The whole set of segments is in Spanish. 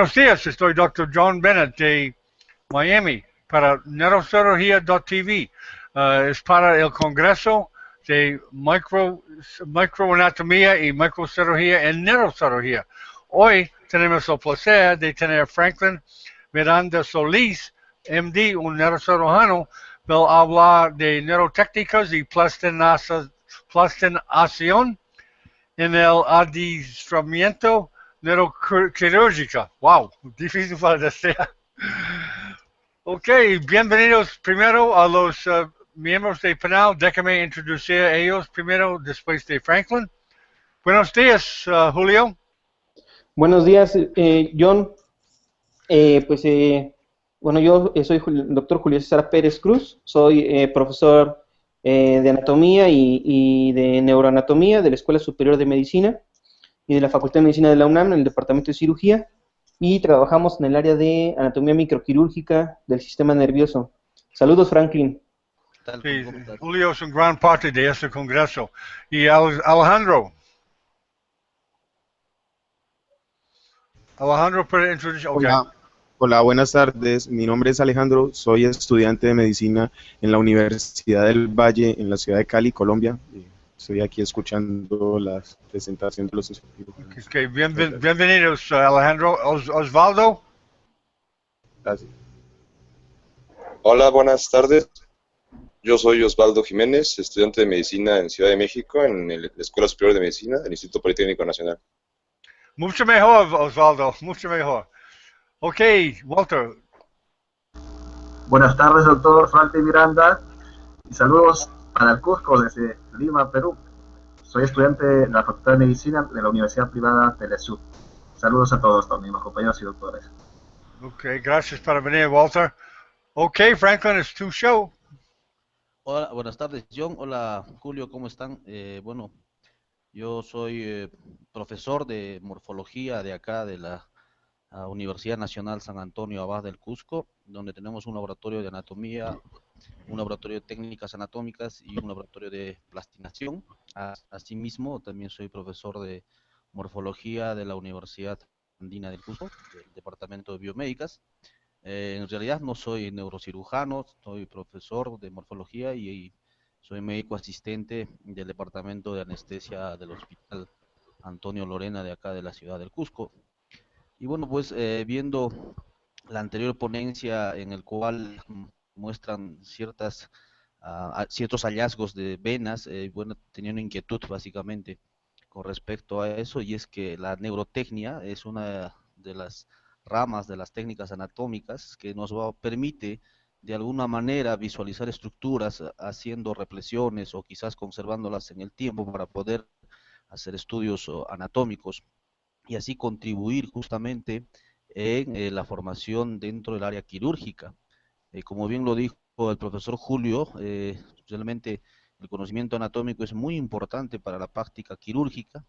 Buenos días, estoy Dr. John Bennett de Miami para neurocirugía.tv. Es para el Congreso de Microanatomía y Microcirugía en Neurocirugía. Hoy tenemos el placer de tener a Franklin Miranda Solís, MD, un neurocirujano, para hablar de neurotécnicas y plastinación en el adiestramiento neuroquirúrgico. Wow, difícil para decir. Ok, bienvenidos primero a los miembros del panel. Déjame introducir a ellos primero, después de Franklin. Buenos días, Julio. Buenos días, John. Pues, bueno, yo soy el doctor Julio César Pérez Cruz, soy profesor de anatomía y de neuroanatomía de la Escuela Superior de Medicina y de la Facultad de Medicina de la UNAM en el Departamento de Cirugía, y trabajamos en el área de anatomía microquirúrgica del sistema nervioso. Saludos, Franklin. Sí, Julio es un gran parte de este congreso. Y Alejandro. Alejandro, ¿puede introducir? Okay. Hola, buenas tardes. Mi nombre es Alejandro, soy estudiante de medicina en la Universidad del Valle en la ciudad de Cali, Colombia. Estoy aquí escuchando la presentación de los estudiantes. Okay, bienvenidos, Alejandro. Osvaldo. Gracias. Hola, buenas tardes. Yo soy Osvaldo Jiménez, estudiante de medicina en Ciudad de México, en la Escuela Superior de Medicina del Instituto Politécnico Nacional. Mucho mejor, Osvaldo, mucho mejor. Ok, Walter. Buenas tardes, doctor Franklin Miranda, y saludos para el Cusco desde Lima, Perú. Soy estudiante de la Facultad de Medicina de la Universidad Privada Telesur. Saludos a todos también, mis compañeros y doctores. Ok, gracias por venir, Walter. Ok, Franklin, es tu show. Hola, buenas tardes, John. Hola, Julio, ¿cómo están? Bueno, yo soy profesor de morfología de acá, de la Universidad Nacional San Antonio Abad del Cusco, donde tenemos un laboratorio de anatomía, un laboratorio de técnicas anatómicas y un laboratorio de plastinación. Asimismo, también soy profesor de morfología de la Universidad Andina del Cusco, del Departamento de Biomédicas. En realidad no soy neurocirujano, soy profesor de morfología y soy médico asistente del Departamento de Anestesia del Hospital Antonio Lorena de acá de la ciudad del Cusco. Y bueno, pues viendo la anterior ponencia en el cual muestran ciertos hallazgos de venas, bueno, tenía una inquietud básicamente con respecto a eso, y es que la neurotecnia es una de las ramas de las técnicas anatómicas que permite de alguna manera visualizar estructuras haciendo replesiones o quizás conservándolas en el tiempo para poder hacer estudios anatómicos y así contribuir justamente en la formación dentro del área quirúrgica. Como bien lo dijo el profesor Julio, realmente el conocimiento anatómico es muy importante para la práctica quirúrgica,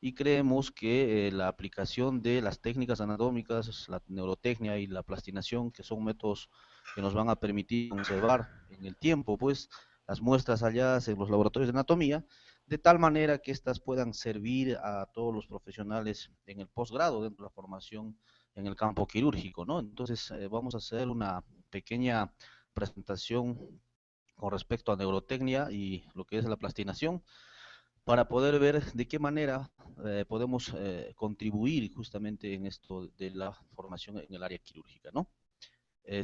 y creemos que la aplicación de las técnicas anatómicas, la neurotecnia y la plastinación, que son métodos que nos van a permitir conservar en el tiempo, pues, las muestras halladas en los laboratorios de anatomía, de tal manera que éstas puedan servir a todos los profesionales en el posgrado, dentro de la formación en el campo quirúrgico, ¿no? Entonces, vamos a hacer una pequeña presentación con respecto a neurotecnia y lo que es la plastinación, para poder ver de qué manera podemos contribuir justamente en esto de la formación en el área quirúrgica, ¿no?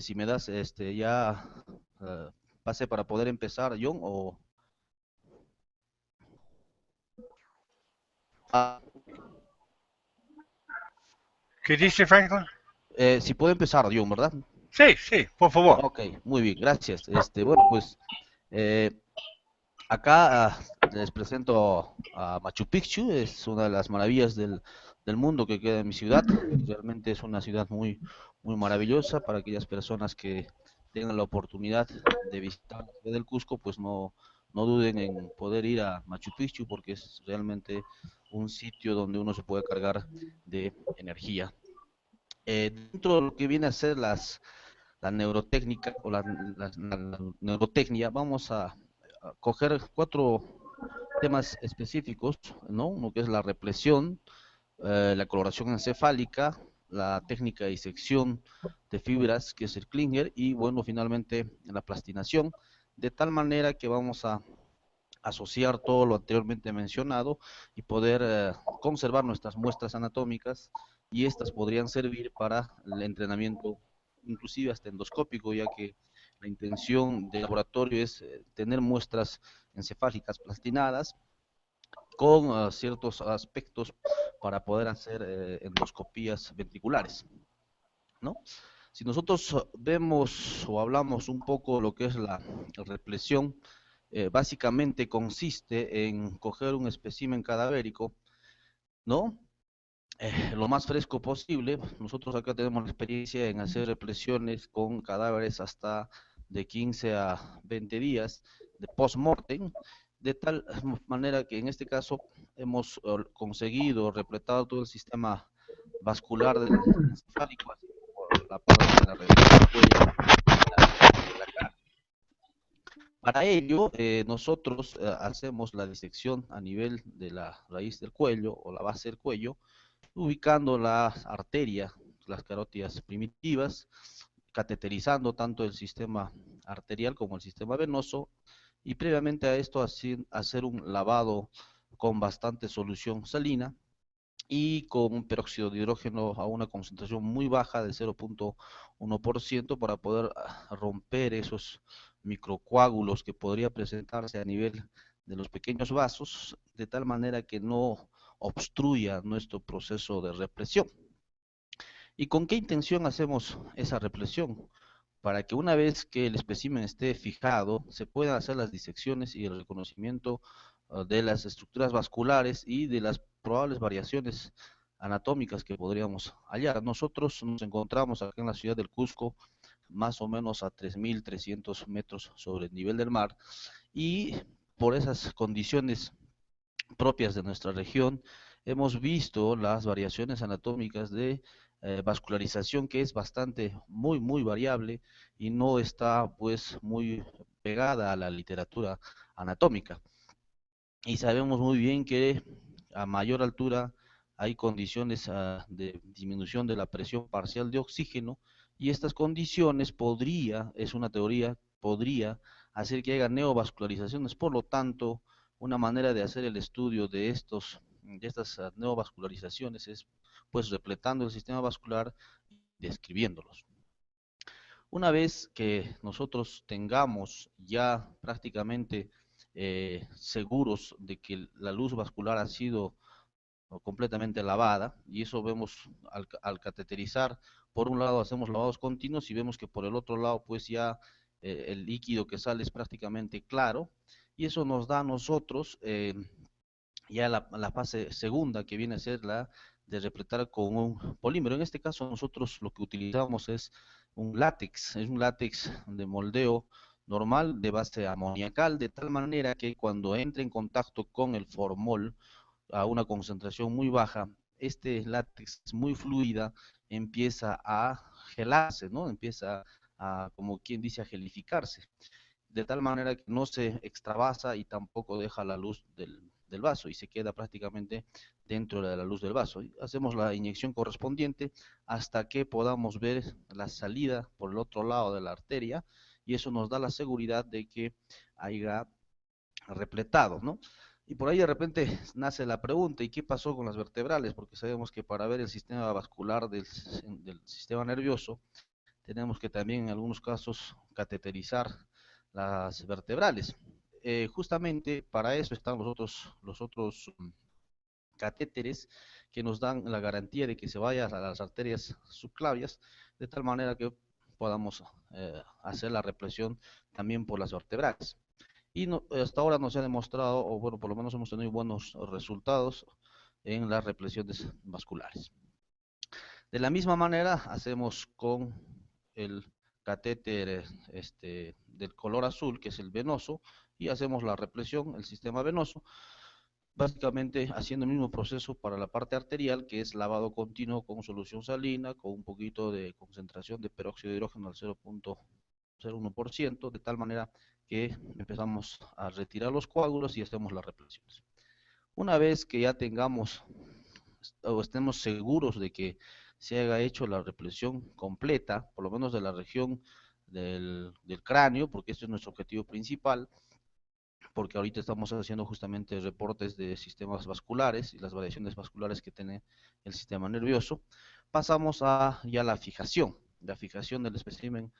Si me das ya pase para poder empezar, John, o... ¿Qué dice Franklin? Si puedo empezar, John, ¿verdad? Sí, sí, por favor. Ok, muy bien, gracias. Bueno, pues acá les presento a Machu Picchu. Es una de las maravillas del mundo que queda en mi ciudad. Realmente es una ciudad muy, muy maravillosa para aquellas personas que tengan la oportunidad de visitar la ciudad del Cusco, pues no duden en poder ir a Machu Picchu, porque es realmente un sitio donde uno se puede cargar de energía. Dentro de lo que viene a ser la neurotécnica o la neurotecnia, vamos a coger cuatro temas específicos, ¿no? Uno que es la represión, la coloración encefálica, la técnica de disección de fibras, que es el Klinger, y bueno, finalmente la plastinación, de tal manera que vamos a asociar todo lo anteriormente mencionado y poder conservar nuestras muestras anatómicas, y estas podrían servir para el entrenamiento inclusive hasta endoscópico, ya que la intención del laboratorio es tener muestras encefálicas plastinadas con ciertos aspectos para poder hacer endoscopías ventriculares, ¿no? Si nosotros vemos o hablamos un poco lo que es la represión, básicamente consiste en coger un espécimen cadavérico, ¿no? Lo más fresco posible. Nosotros acá tenemos la experiencia en hacer represiones con cadáveres hasta de 15 a 20 días de post-mortem, de tal manera que en este caso hemos conseguido repletar todo el sistema vascular del encefálico, así como la parte de la región del cuello y de la cara. Para ello, nosotros hacemos la disección a nivel de la raíz del cuello o la base del cuello, ubicando la arteria, las carótidas primitivas, cateterizando tanto el sistema arterial como el sistema venoso, y previamente a esto hacer un lavado con bastante solución salina y con un peróxido de hidrógeno a una concentración muy baja de 0.1% para poder romper esos microcoágulos que podría presentarse a nivel de los pequeños vasos, de tal manera que no obstruya nuestro proceso de represión. ¿Y con qué intención hacemos esa represión? Para que una vez que el espécimen esté fijado, se puedan hacer las disecciones y el reconocimiento de las estructuras vasculares y de las probables variaciones anatómicas que podríamos hallar. Nosotros nos encontramos acá en la ciudad del Cusco, más o menos a 3.300 metros sobre el nivel del mar, y por esas condiciones propias de nuestra región, hemos visto las variaciones anatómicas de vascularización, que es bastante, muy variable y no está pues muy pegada a la literatura anatómica. Y sabemos muy bien que a mayor altura hay condiciones de disminución de la presión parcial de oxígeno, y estas condiciones es una teoría, podría hacer que haya neovascularizaciones. Por lo tanto, una manera de hacer el estudio de estas neovascularizaciones es pues repletando el sistema vascular y describiéndolos. Una vez que nosotros tengamos ya prácticamente seguros de que la luz vascular ha sido completamente lavada, y eso vemos al cateterizar, por un lado hacemos lavados continuos y vemos que por el otro lado pues ya el líquido que sale es prácticamente claro, y eso nos da a nosotros ya la fase segunda, que viene a ser la de repletar con un polímero. En este caso nosotros lo que utilizamos es es un látex de moldeo normal de base amoniacal, de tal manera que cuando entre en contacto con el formol a una concentración muy baja, este látex muy fluida empieza a gelarse, ¿no? Empieza a, como quien dice, a gelificarse, de tal manera que no se extravasa y tampoco deja la luz del vaso, y se queda prácticamente dentro de la luz del vaso. Y hacemos la inyección correspondiente hasta que podamos ver la salida por el otro lado de la arteria, y eso nos da la seguridad de que haya repletado, ¿no? Y por ahí de repente nace la pregunta: ¿y qué pasó con las vertebrales? Porque sabemos que para ver el sistema vascular del sistema nervioso, tenemos que también en algunos casos cateterizar las vertebrales. Justamente para eso están los otros catéteres, que nos dan la garantía de que se vaya a las arterias subclavias, de tal manera que podamos hacer la represión también por las vertebrales. Y hasta ahora no se ha demostrado, o bueno, por lo menos hemos tenido buenos resultados en las represiones vasculares. De la misma manera hacemos con el catéter del color azul, que es el venoso, y hacemos la represión, el sistema venoso, básicamente haciendo el mismo proceso para la parte arterial, que es lavado continuo con solución salina, con un poquito de concentración de peróxido de hidrógeno al 0.01%, de tal manera que empezamos a retirar los coágulos y hacemos las represiones. Una vez que ya tengamos o estemos seguros de que se haya hecho la represión completa, por lo menos de la región del cráneo, porque este es nuestro objetivo principal, porque ahorita estamos haciendo justamente reportes de sistemas vasculares y las variaciones vasculares que tiene el sistema nervioso. Pasamos a ya la fijación del espécimen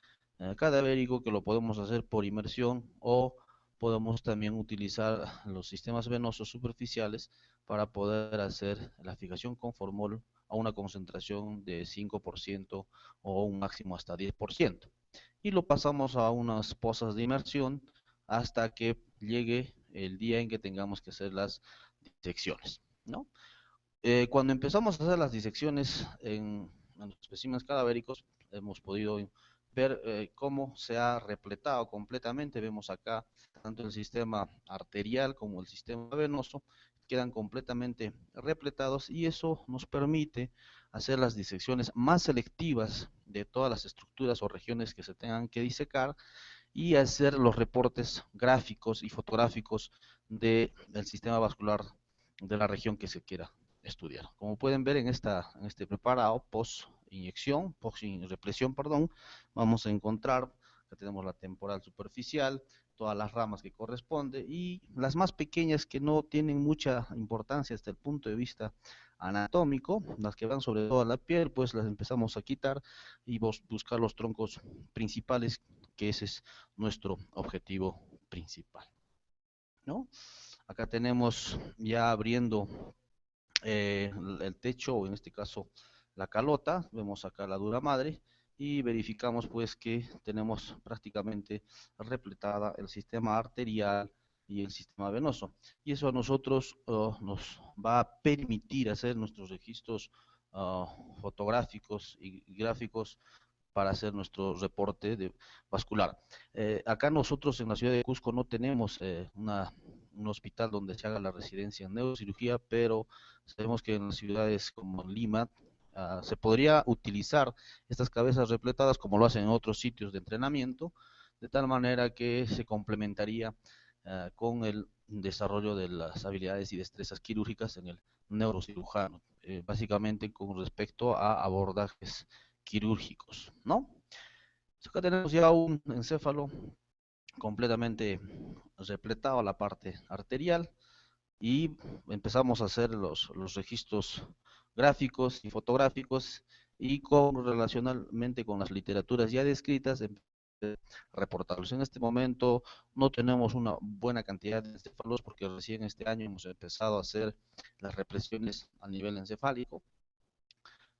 cadavérico, que lo podemos hacer por inmersión o podemos también utilizar los sistemas venosos superficiales para poder hacer la fijación con formol a una concentración de 5% o un máximo hasta 10%. Y lo pasamos a unas pozas de inmersión hasta que llegue el día en que tengamos que hacer las disecciones, ¿no? Cuando empezamos a hacer las disecciones en los especímenes cadavéricos, hemos podido ver cómo se ha repletado completamente. Vemos acá tanto el sistema arterial como el sistema venoso quedan completamente repletados, y eso nos permite hacer las disecciones más selectivas de todas las estructuras o regiones que se tengan que disecar, y hacer los reportes gráficos y fotográficos del sistema vascular de la región que se quiera estudiar. Como pueden ver en este preparado post inyección, post represión, perdón, vamos a encontrar que tenemos la temporal superficial, todas las ramas que corresponde, y las más pequeñas que no tienen mucha importancia desde el punto de vista anatómico, las que van sobre toda la piel, pues las empezamos a quitar y buscar los troncos principales, que ese es nuestro objetivo principal, ¿no? Acá tenemos ya abriendo el techo, o en este caso la calota, vemos acá la dura madre, y verificamos pues que tenemos prácticamente repletada el sistema arterial y el sistema venoso, y eso a nosotros nos va a permitir hacer nuestros registros fotográficos y gráficos para hacer nuestro reporte vascular. Acá nosotros en la ciudad de Cusco no tenemos un hospital donde se haga la residencia en neurocirugía, pero sabemos que en las ciudades como Lima se podría utilizar estas cabezas repletadas como lo hacen en otros sitios de entrenamiento, de tal manera que se complementaría con el desarrollo de las habilidades y destrezas quirúrgicas en el neurocirujano, básicamente con respecto a abordajes quirúrgicos, ¿no? Acá tenemos ya un encéfalo completamente repletado a la parte arterial, y empezamos a hacer los registros gráficos y fotográficos, y relacionalmente con las literaturas ya descritas, reportarlos. En este momento no tenemos una buena cantidad de encéfalos porque recién este año hemos empezado a hacer las represiones a nivel encefálico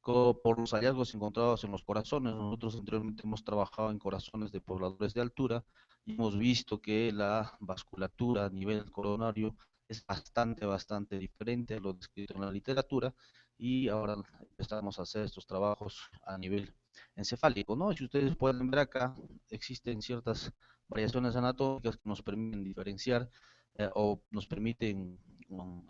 por los hallazgos encontrados en los corazones. Nosotros anteriormente hemos trabajado en corazones de pobladores de altura y hemos visto que la vasculatura a nivel coronario es bastante diferente a lo descrito en la literatura, y ahora empezamos a hacer estos trabajos a nivel encefálico, ¿no? Si ustedes pueden ver acá, existen ciertas variaciones anatómicas que nos permiten diferenciar o nos permiten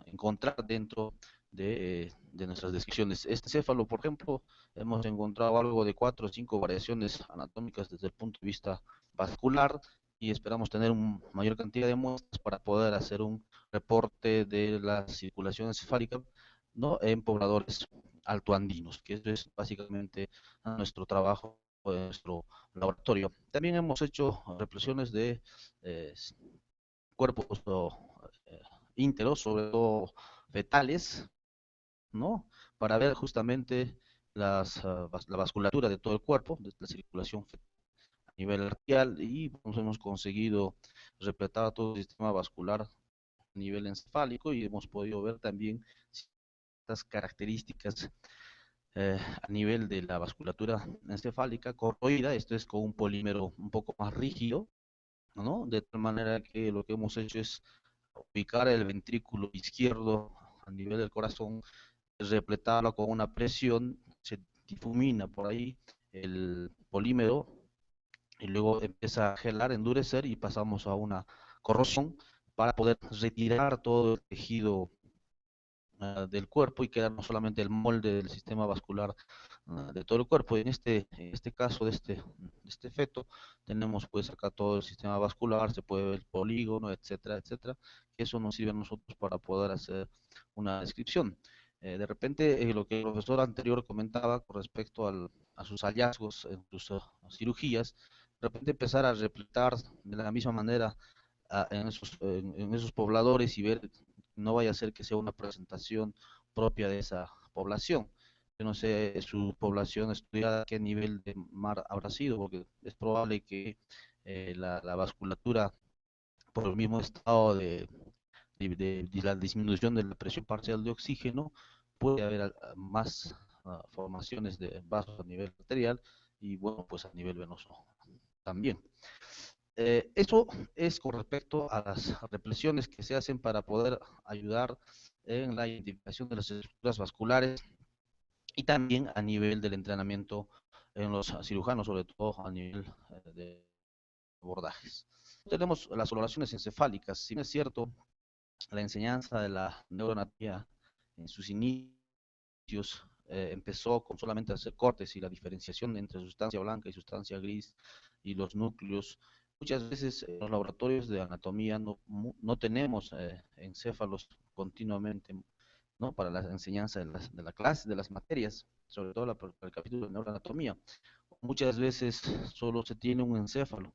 encontrar dentro de nuestras descripciones. Este céfalo, por ejemplo, hemos encontrado algo de 4 o 5 variaciones anatómicas desde el punto de vista vascular, y esperamos tener una mayor cantidad de muestras para poder hacer un reporte de la circulación encefálica, ¿no?, en pobladores altoandinos, que eso es básicamente nuestro trabajo en nuestro laboratorio. También hemos hecho reflexiones de eh, cuerpos ínteros, sobre todo fetales, ¿no? Para ver justamente la vasculatura de todo el cuerpo, de la circulación a nivel arterial, y pues, hemos conseguido repletar todo el sistema vascular a nivel encefálico, y hemos podido ver también ciertas características a nivel de la vasculatura encefálica corroída. Esto es con un polímero un poco más rígido, ¿no? De tal manera que lo que hemos hecho es ubicar el ventrículo izquierdo a nivel del corazón, repletarlo con una presión, se difumina por ahí el polímero, y luego empieza a gelar, endurecer, y pasamos a una corrosión para poder retirar todo el tejido del cuerpo y quedarnos solamente el molde del sistema vascular de todo el cuerpo. En este caso de este feto, tenemos pues acá todo el sistema vascular, se puede ver el polígono, etcétera, etcétera, que eso nos sirve a nosotros para poder hacer una descripción. De repente, lo que el profesor anterior comentaba con respecto a sus hallazgos en sus cirugías, de repente empezar a replicar de la misma manera en esos pobladores y ver, no vaya a ser que sea una presentación propia de esa población. Yo no sé su población estudiada, qué nivel de mar habrá sido, porque es probable que la vasculatura, por el mismo estado de la disminución de la presión parcial de oxígeno, puede haber más formaciones de vasos a nivel arterial y bueno, pues a nivel venoso también. Eso es con respecto a las reflexiones que se hacen para poder ayudar en la identificación de las estructuras vasculares y también a nivel del entrenamiento en los cirujanos, sobre todo a nivel de abordajes. Tenemos las valoraciones encefálicas. Si bien es cierto, la enseñanza de la neuroanatomía en sus inicios empezó con solamente hacer cortes y la diferenciación entre sustancia blanca y sustancia gris y los núcleos. Muchas veces en los laboratorios de anatomía no tenemos encéfalos continuamente, ¿no? Para la enseñanza de la clase, de las materias, sobre todo para el capítulo de neuroanatomía. Muchas veces solo se tiene un encéfalo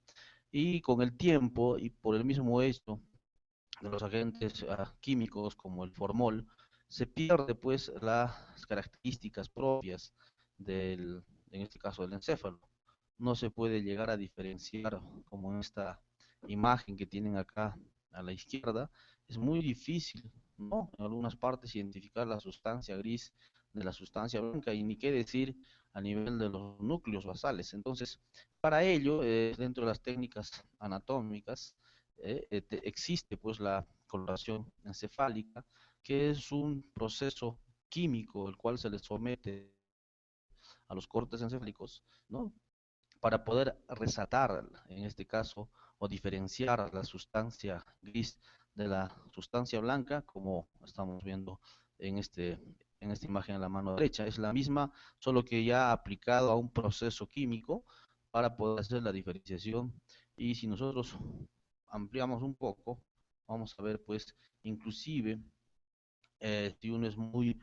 y con el tiempo y por el mismo hecho de los agentes químicos como el formol, se pierde pues las características propias en este caso del encéfalo. No se puede llegar a diferenciar como en esta imagen que tienen acá a la izquierda. Es muy difícil, ¿no? En algunas partes identificar la sustancia gris de la sustancia blanca y ni qué decir a nivel de los núcleos basales. Entonces, para ello, dentro de las técnicas anatómicas, existe pues la coloración encefálica, que es un proceso químico el cual se le somete a los cortes encefálicos, ¿no? Para poder resaltar, en este caso, o diferenciar la sustancia gris de la sustancia blanca, como estamos viendo en en esta imagen en la mano derecha. Es la misma, solo que ya aplicado a un proceso químico para poder hacer la diferenciación. Y si nosotros ampliamos un poco, vamos a ver, pues, inclusive, si uno es muy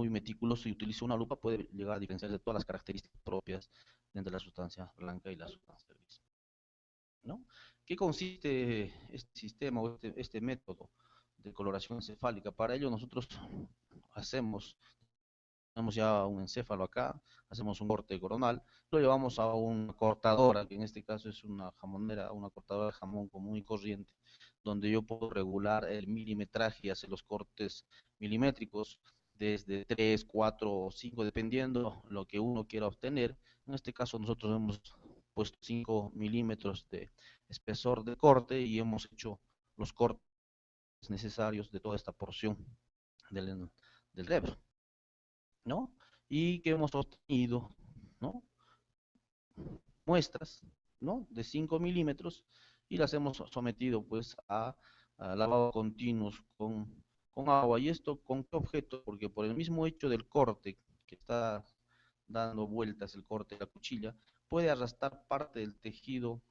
meticuloso y utiliza una lupa, puede llegar a diferenciar de todas las características propias entre la sustancia blanca y la sustancia gris, ¿no? ¿Qué consiste este sistema o este método de coloración encefálica? Para ello nosotros hacemos tenemos ya un encéfalo acá, hacemos un corte coronal, lo llevamos a una cortadora, que en este caso es una jamonera, una cortadora de jamón común y corriente, donde yo puedo regular el milimetraje y hacer los cortes milimétricos desde 3, 4 o 5, dependiendo lo que uno quiera obtener. En este caso nosotros hemos puesto 5 milímetros de espesor de corte y hemos hecho los cortes necesarios de toda esta porción del rebro, ¿no? Y que hemos obtenido, ¿no? Muestras, ¿no? De 5 milímetros y las hemos sometido pues a lavado continuos con agua. ¿Y esto con qué objeto? Porque por el mismo hecho del corte que está dando vueltas el corte de la cuchilla, puede arrastrar parte del tejido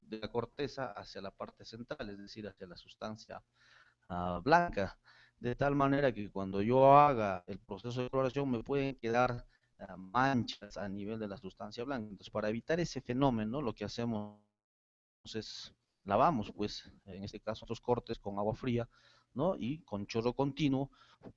de la corteza hacia la parte central, es decir, hacia la sustancia blanca, de tal manera que cuando yo haga el proceso de coloración me pueden quedar manchas a nivel de la sustancia blanca. Entonces, para evitar ese fenómeno, lo que hacemos es lavamos, pues, en este caso, estos cortes con agua fría, ¿no? Y con chorro continuo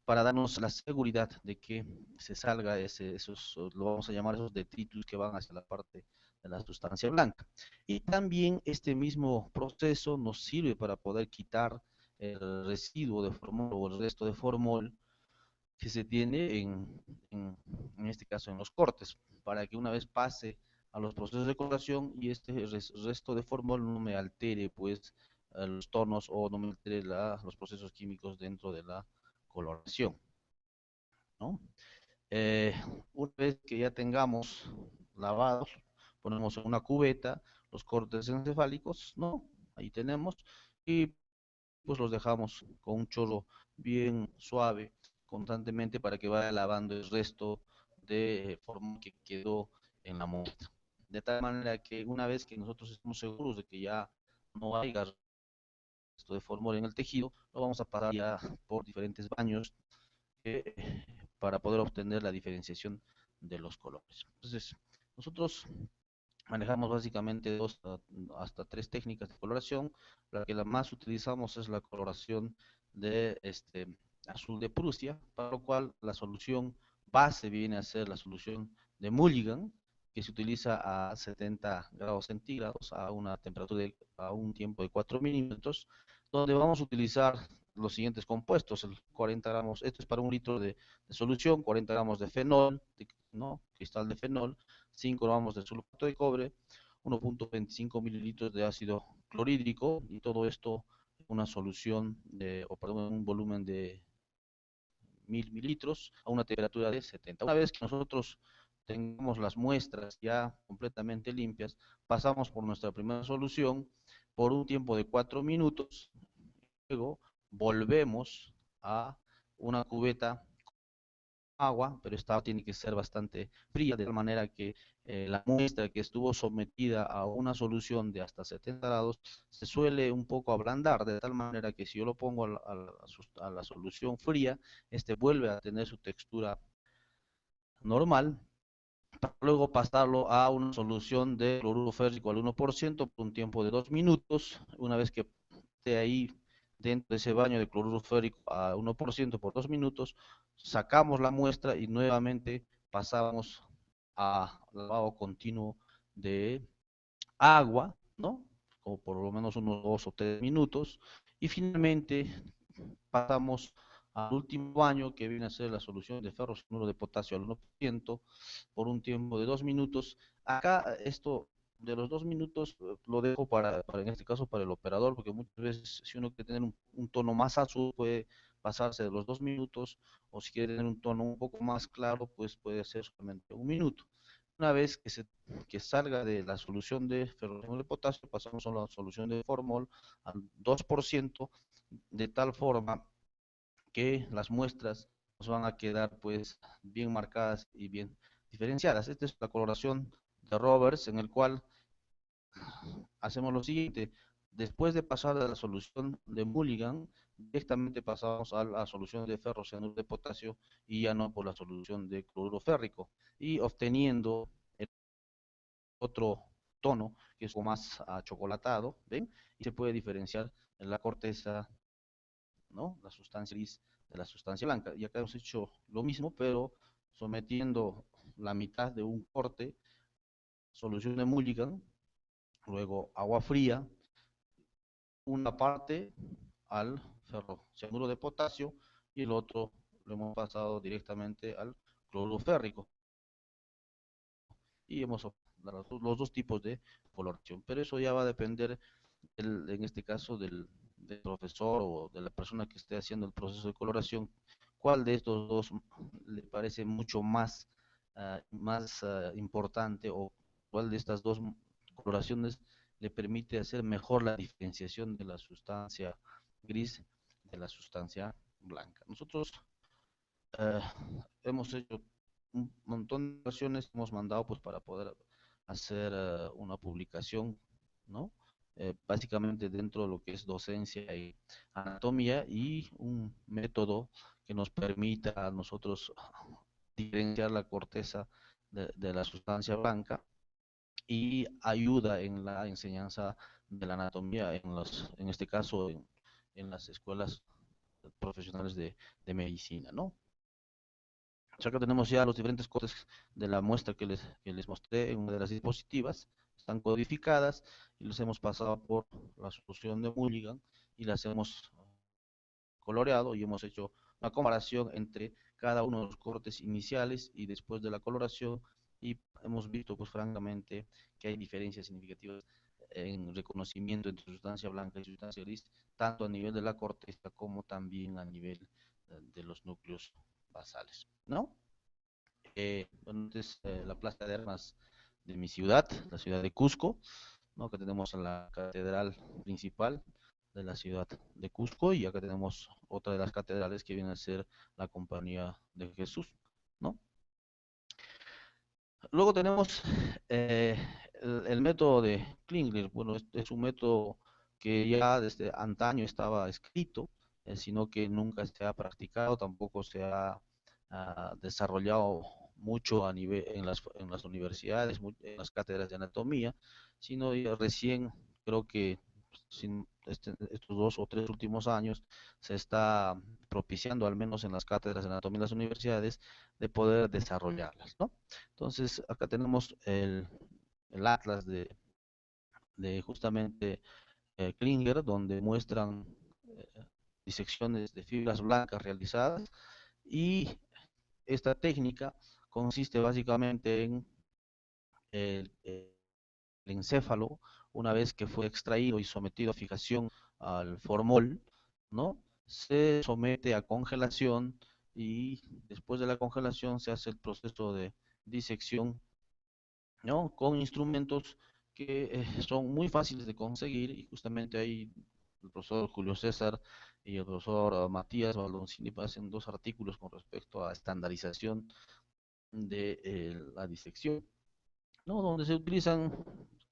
para darnos la seguridad de que se salga esos, lo vamos a llamar esos detritus que van hacia la parte de la sustancia blanca. Y también este mismo proceso nos sirve para poder quitar el residuo de formol o el resto de formol que se tiene en este caso en los cortes, para que una vez pase a los procesos de coloración y este resto de formol no me altere pues los tonos o no me altere los procesos químicos dentro de la coloración, ¿no? Eh, una vez que ya tengamos lavados, ponemos en una cubeta los cortes encefálicos, ¿no? Ahí tenemos, y pues los dejamos con un chorro bien suave constantemente para que vaya lavando el resto de forma que quedó en la muestra. De tal manera que una vez que nosotros estamos seguros de que ya no hay resto de formol en el tejido, lo vamos a pasar ya por diferentes baños para poder obtener la diferenciación de los colores. Entonces, nosotros manejamos básicamente hasta tres técnicas de coloración. La que la más utilizamos es la coloración de azul de Prusia, para lo cual la solución base viene a ser la solución de Mulligan, que se utiliza a 70 grados centígrados, a una temperatura a un tiempo de 4 milímetros, donde vamos a utilizar los siguientes compuestos: el 40 gramos, esto es para un litro de solución, 40 gramos de fenol, ¿no? Cristal de fenol, 5 gramos de sulfato de cobre, 1.25 mililitros de ácido clorhídrico, y todo esto en una solución o perdón, un volumen de 1000 mililitros a una temperatura de 70. Una vez que nosotros tengamos las muestras ya completamente limpias, pasamos por nuestra primera solución por un tiempo de 4 minutos, luego volvemos a una cubeta agua, pero esta tiene que ser bastante fría, de tal manera que la muestra que estuvo sometida a una solución de hasta 70 grados se suele un poco ablandar, de tal manera que si yo lo pongo a la solución fría, vuelve a tener su textura normal, para luego pasarlo a una solución de cloruro férrico al 1% por un tiempo de 2 minutos. Una vez que esté ahí dentro de ese baño de cloruro férrico a 1% por 2 minutos, sacamos la muestra y nuevamente pasamos a lavado continuo de agua, ¿no? Como por lo menos unos 2 o 3 minutos. Y finalmente pasamos al último baño, que viene a ser la solución de ferrocianuro de potasio al 1% por un tiempo de 2 minutos. Acá esto de los 2 minutos lo dejo para en este caso para el operador, porque muchas veces si uno quiere tener un tono más azul puede pasarse de los 2 minutos, o si quiere tener un tono un poco más claro, pues puede ser solamente 1 minuto. Una vez que salga de la solución de ferrocianuro de potasio, pasamos a la solución de formol al 2%, de tal forma que las muestras nos van a quedar pues bien marcadas y bien diferenciadas. Esta es la coloración de Roberts, en el cual hacemos lo siguiente: después de pasar de la solución de Mulligan, directamente pasamos a la solución de ferrocianuro de potasio y ya no por la solución de cloruro férrico, y obteniendo el otro tono que es más achocolatado, ¿ven? Y se puede diferenciar en la corteza, ¿no? La sustancia gris de la sustancia blanca. Y acá hemos hecho lo mismo, pero sometiendo la mitad de un corte, solución de Mulligan, luego agua fría, una parte al ferrocianuro de potasio y el otro lo hemos pasado directamente al cloruro férrico. Y hemos los dos tipos de coloración, pero eso ya va a depender en este caso del profesor o de la persona que esté haciendo el proceso de coloración, cuál de estos dos le parece mucho más importante, o cuál de estas dos coloraciones le permite hacer mejor la diferenciación de la sustancia gris de la sustancia blanca. Nosotros eh, hemos hecho un montón de versiones, hemos mandado pues para poder hacer una publicación, ¿no? Básicamente dentro de lo que es docencia y anatomía, y un método que nos permita a nosotros diferenciar la corteza de la sustancia blanca, y ayuda en la enseñanza de la anatomía en este caso en las escuelas profesionales de medicina, ¿no? Acá tenemos ya los diferentes cortes de la muestra que les mostré en una de las diapositivas. Están codificadas y los hemos pasado por la solución de Mulligan y las hemos coloreado, y hemos hecho una comparación entre cada uno de los cortes iniciales y después de la coloración, y hemos visto pues francamente que hay diferencias significativas en reconocimiento entre sustancia blanca y sustancia gris, tanto a nivel de la corteza como también a nivel de los núcleos basales, ¿no? Bueno, esta es la plaza de armas de mi ciudad, la ciudad de Cusco, ¿no? Que tenemos a la catedral principal de la ciudad de Cusco, y acá tenemos otra de las catedrales que viene a ser la Compañía de Jesús, ¿no? Luego tenemos eh, el método de Klingler. Bueno, es un método que ya desde antaño estaba escrito, sino que nunca se ha practicado, tampoco se ha desarrollado mucho a nivel en las universidades, en las cátedras de anatomía, sino ya recién creo que estos 2 o 3 últimos años se está propiciando, al menos en las cátedras de anatomía de las universidades, de poder desarrollarlas, ¿no? Entonces, acá tenemos el atlas de justamente Klinger, donde muestran disecciones de fibras blancas realizadas, y esta técnica consiste básicamente en el encéfalo, una vez que fue extraído y sometido a fijación al formol, ¿no? Se somete a congelación y después de la congelación se hace el proceso de disección, ¿no? Con instrumentos que son muy fáciles de conseguir, y justamente ahí el profesor Julio César y el profesor Matías Baldoncini hacen 2 artículos con respecto a estandarización de la disección, ¿no? Donde se utilizan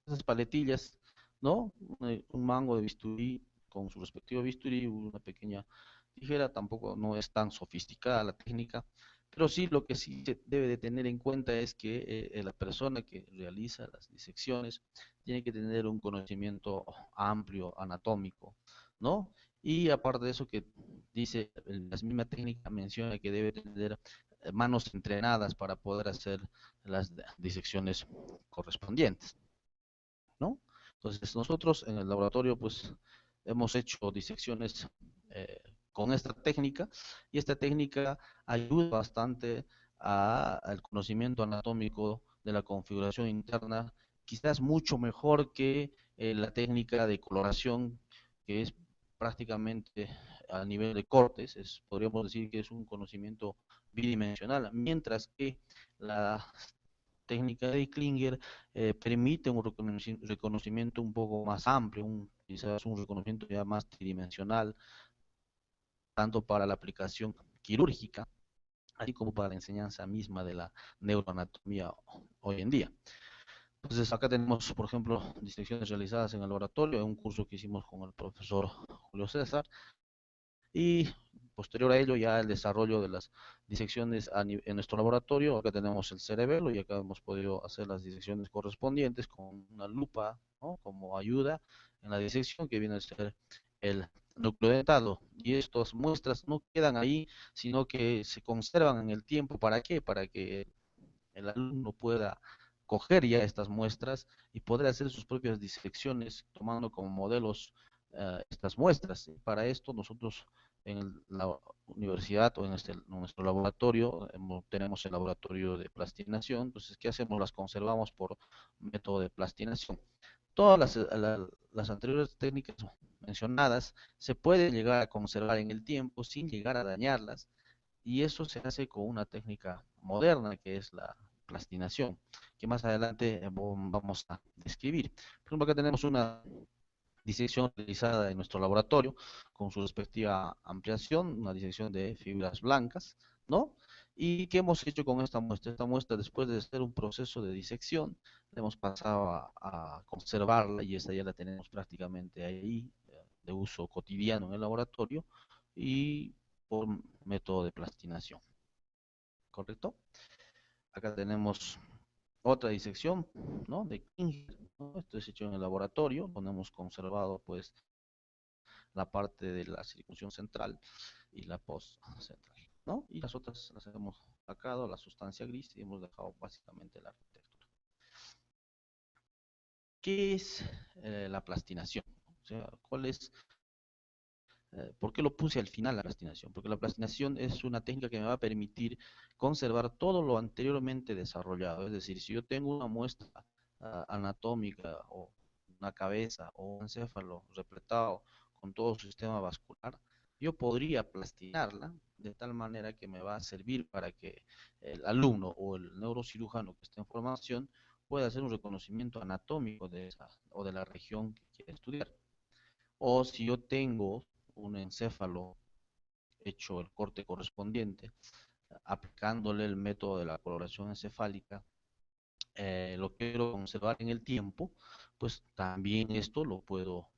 esas paletillas, ¿no? Un mango de bisturí con su respectivo bisturí, una pequeña tijera. Tampoco no es tan sofisticada la técnica, pero sí lo que sí se debe de tener en cuenta es que la persona que realiza las disecciones tiene que tener un conocimiento amplio anatómico, ¿no? Y aparte de eso, que dice, la misma técnica menciona que debe tener manos entrenadas para poder hacer las disecciones correspondientes, ¿no? Entonces nosotros en el laboratorio pues hemos hecho disecciones eh, con esta técnica, y esta técnica ayuda bastante al conocimiento anatómico de la configuración interna, quizás mucho mejor que la técnica de coloración, que es prácticamente a nivel de cortes, podríamos decir que es un conocimiento bidimensional, mientras que la técnica de Klinger permite un reconocimiento un poco más amplio, quizás un reconocimiento ya más tridimensional, tanto para la aplicación quirúrgica, así como para la enseñanza misma de la neuroanatomía hoy en día. Entonces acá tenemos, por ejemplo, disecciones realizadas en el laboratorio, en un curso que hicimos con el profesor Julio César, y posterior a ello ya el desarrollo de las disecciones en nuestro laboratorio. Acá tenemos el cerebelo y acá hemos podido hacer las disecciones correspondientes con una lupa, ¿no? Como ayuda en la disección, que viene a ser el núcleo dentado. Y estas muestras no quedan ahí, sino que se conservan en el tiempo. ¿Para qué? Para que el alumno pueda coger ya estas muestras y poder hacer sus propias disecciones tomando como modelos estas muestras. Para esto nosotros en la universidad o en nuestro laboratorio tenemos el laboratorio de plastinación. Entonces, ¿qué hacemos? Las conservamos por método de plastinación. Todas las anteriores técnicas mencionadas se pueden llegar a conservar en el tiempo sin llegar a dañarlas, y eso se hace con una técnica moderna que es la plastinación, que más adelante vamos a describir. Por ejemplo, acá tenemos una disección realizada en nuestro laboratorio con su respectiva ampliación, una disección de fibras blancas, ¿no? ¿Y qué hemos hecho con esta muestra? Esta muestra, después de hacer un proceso de disección, le hemos pasado a conservarla, y esta ya la tenemos prácticamente ahí, de uso cotidiano en el laboratorio y por método de plastinación, ¿correcto? Acá tenemos otra disección, ¿no? De Klinger, ¿no? Esto es hecho en el laboratorio, donde hemos conservado pues la parte de la circuncisión central y la post central, ¿no? Y las otras las hemos sacado la sustancia gris y hemos dejado básicamente la arquitectura. ¿Qué es la plastinación? O sea, ¿cuál es ¿por qué lo puse al final la plastinación? Porque la plastinación es una técnica que me va a permitir conservar todo lo anteriormente desarrollado. Es decir, si yo tengo una muestra anatómica, o una cabeza o un encéfalo repletado con todo su sistema vascular, yo podría plastinarla de tal manera que me va a servir para que el alumno o el neurocirujano que esté en formación pueda hacer un reconocimiento anatómico de esa o de la región que quiere estudiar. O si yo tengo un encéfalo hecho el corte correspondiente, aplicándole el método de la coloración encefálica, lo quiero conservar en el tiempo, pues también esto lo puedo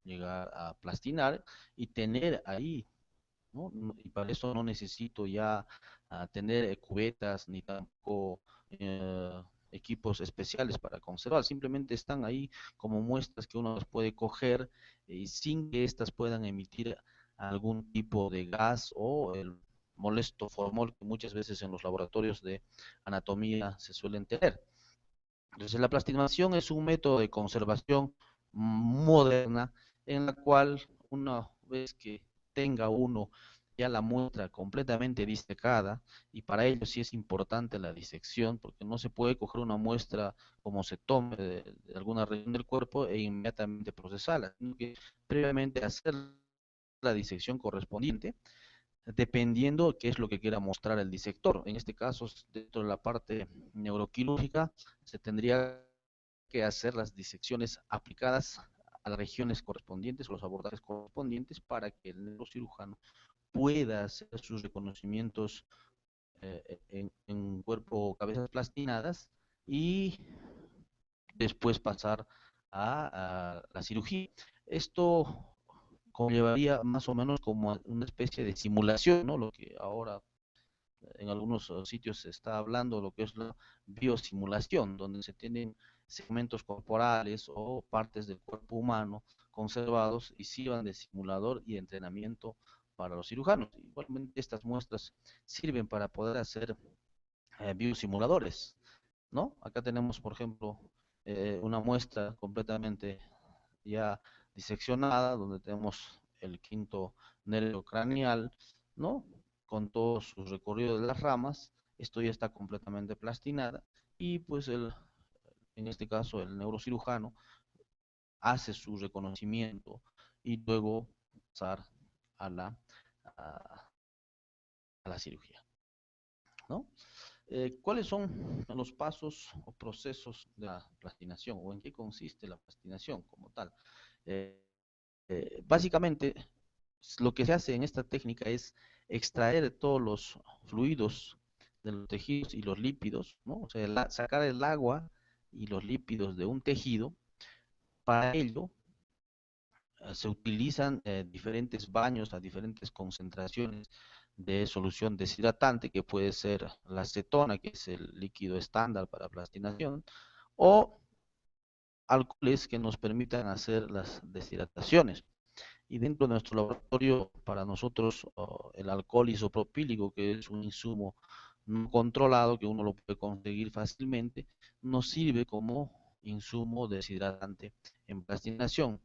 llegar a plastinar y tener ahí ¿no? Y para eso no necesito ya tener cubetas ni tampoco equipos especiales para conservar, simplemente están ahí como muestras que uno las puede coger sin que éstas puedan emitir algún tipo de gas o el molesto formol que muchas veces en los laboratorios de anatomía se suelen tener. Entonces, la plasticinación es un método de conservación moderna en la cual una vez que tenga uno ya la muestra completamente disecada, y para ello sí es importante la disección, porque no se puede coger una muestra como se tome de alguna región del cuerpo e inmediatamente procesarla, sino que previamente hacer la disección correspondiente dependiendo qué es lo que quiera mostrar el disector. En este caso, dentro de la parte neuroquirúrgica, se tendría que hacer las disecciones aplicadas a las regiones correspondientes o los abordajes correspondientes para que el neurocirujano pueda hacer sus reconocimientos en cuerpo o cabezas plastinadas y después pasar a la cirugía. Esto conllevaría más o menos como una especie de simulación, ¿no? Lo que ahora en algunos sitios se está hablando, lo que es la biosimulación, donde se tienen segmentos corporales o partes del cuerpo humano conservados y sirvan de simulador y entrenamiento para los cirujanos. Igualmente estas muestras sirven para poder hacer biosimuladores, ¿no? Acá tenemos, por ejemplo, una muestra completamente ya diseccionada, donde tenemos el quinto nervio craneal, ¿no? Con todo su recorrido de las ramas, esto ya está completamente plastinada, y pues en este caso el neurocirujano hace su reconocimiento y luego pasar a a, a la cirugía, ¿no? ¿Cuáles son los pasos o procesos de la plastinación o en qué consiste la plastinación como tal? Eh, Básicamente, lo que se hace en esta técnica es extraer todos los fluidos de los tejidos y los lípidos, ¿no? O sea, sacar el agua y los lípidos de un tejido. Para ello, se utilizan diferentes baños a diferentes concentraciones de solución deshidratante, que puede ser la acetona, que es el líquido estándar para plastinación, o alcoholes que nos permitan hacer las deshidrataciones. Y dentro de nuestro laboratorio, para nosotros, el alcohol isopropílico, que es un insumo no controlado, que uno lo puede conseguir fácilmente, nos sirve como insumo deshidratante en plastinación.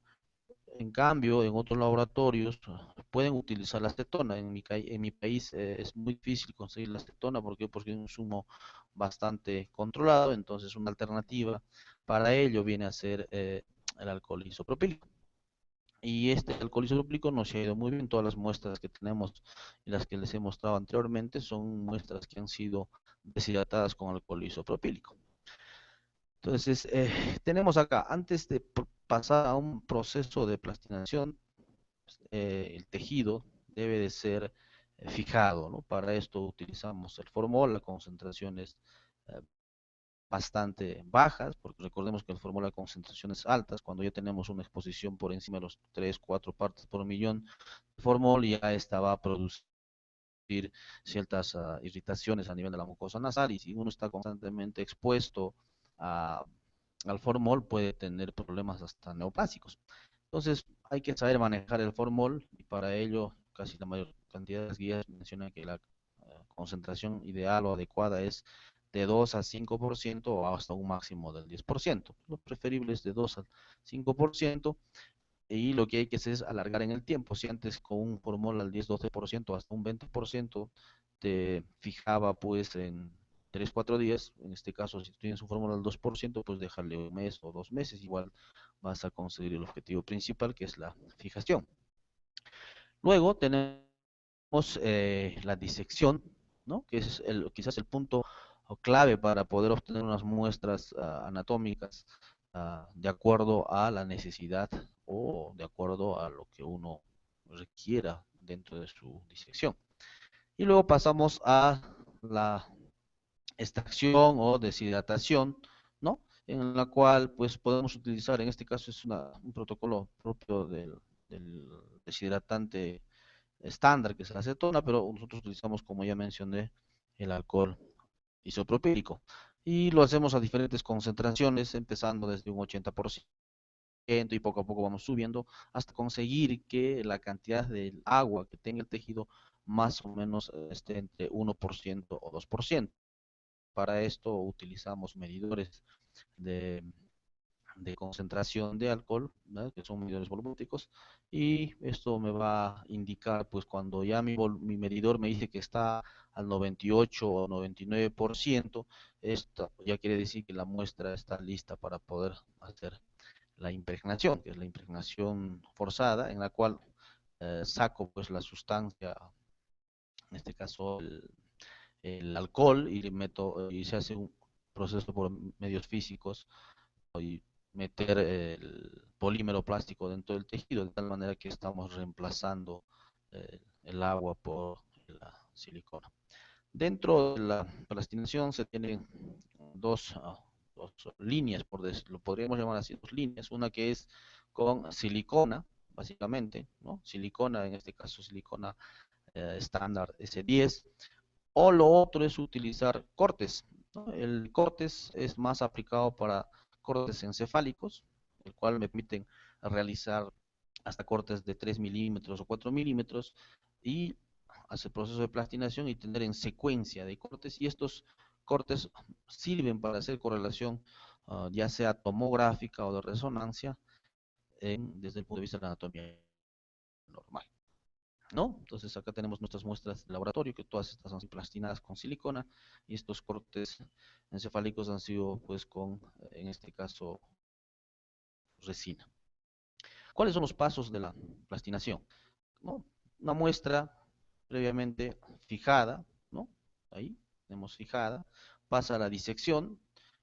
En cambio, en otros laboratorios pueden utilizar la acetona. En mi país es muy difícil conseguir la acetona. ¿Por qué? Porque es un insumo bastante controlado. Entonces, una alternativa para ello viene a ser el alcohol isopropílico. Y este alcohol isopropílico nos ha ido muy bien. Todas las muestras que tenemos y las que les he mostrado anteriormente son muestras que han sido deshidratadas con alcohol isopropílico. Entonces, tenemos acá, antes de pasar a un proceso de plastinación, el tejido debe de ser fijado, ¿no? Para esto utilizamos el formol, la concentración es eh, bastante bajas, porque recordemos que el formol a concentraciones altas, cuando ya tenemos una exposición por encima de los 3, 4 partes por millón de formol, ya esta va a producir ciertas irritaciones a nivel de la mucosa nasal, y si uno está constantemente expuesto a, al formol puede tener problemas hasta neoplásicos. Entonces hay que saber manejar el formol, y para ello casi la mayor cantidad de las guías mencionan que la concentración ideal o adecuada es de 2 a 5% o hasta un máximo del 10%. Lo preferible es de 2 al 5%, y lo que hay que hacer es alargar en el tiempo. Si antes con un formol al 10-12% hasta un 20% te fijaba pues en 3-4 días, en este caso si tienes un formol al 2%, pues déjale un mes o 2 meses, igual vas a conseguir el objetivo principal, que es la fijación. Luego tenemos la disección, ¿no? Que es quizás el punto clave para poder obtener unas muestras anatómicas de acuerdo a la necesidad o de acuerdo a lo que uno requiera dentro de su disección. Y luego pasamos a la extracción o deshidratación, ¿no? En la cual pues podemos utilizar, en este caso es un protocolo propio del deshidratante estándar, que es la acetona, pero nosotros utilizamos, como ya mencioné, el alcohol isopropílico. Y lo hacemos a diferentes concentraciones, empezando desde un 80% y poco a poco vamos subiendo hasta conseguir que la cantidad del agua que tenga el tejido más o menos esté entre 1% o 2%. Para esto utilizamos medidores de, de concentración de alcohol, ¿no? Que son medidores volumétricos, y esto me va a indicar, pues cuando ya mi medidor me dice que está al 98 o 99%, esto ya quiere decir que la muestra está lista para poder hacer la impregnación, que es la impregnación forzada, en la cual saco pues la sustancia, en este caso el alcohol, y meto, y se hace un proceso por medios físicos y meter el polímero plástico dentro del tejido, de tal manera que estamos reemplazando el agua por la silicona. Dentro de la plastinación se tienen dos, dos líneas, por decirlo, podríamos llamar así, dos líneas, una que es con silicona, básicamente, ¿no? Silicona, en este caso silicona estándar S10, o lo otro es utilizar cortes, ¿no? El cortes es más aplicado para cortes encefálicos, el cual me permiten realizar hasta cortes de 3 milímetros o 4 milímetros y hacer proceso de plastinación y tener en secuencia de cortes, y estos cortes sirven para hacer correlación ya sea tomográfica o de resonancia desde el punto de vista de la anatomía normal, ¿no? Entonces acá tenemos nuestras muestras de laboratorio, que todas estas han sido plastinadas con silicona, y estos cortes encefálicos han sido pues con, en este caso, resina. ¿Cuáles son los pasos de la plastinación? ¿No? Una muestra previamente fijada, ¿no? Ahí tenemos fijada, pasa a la disección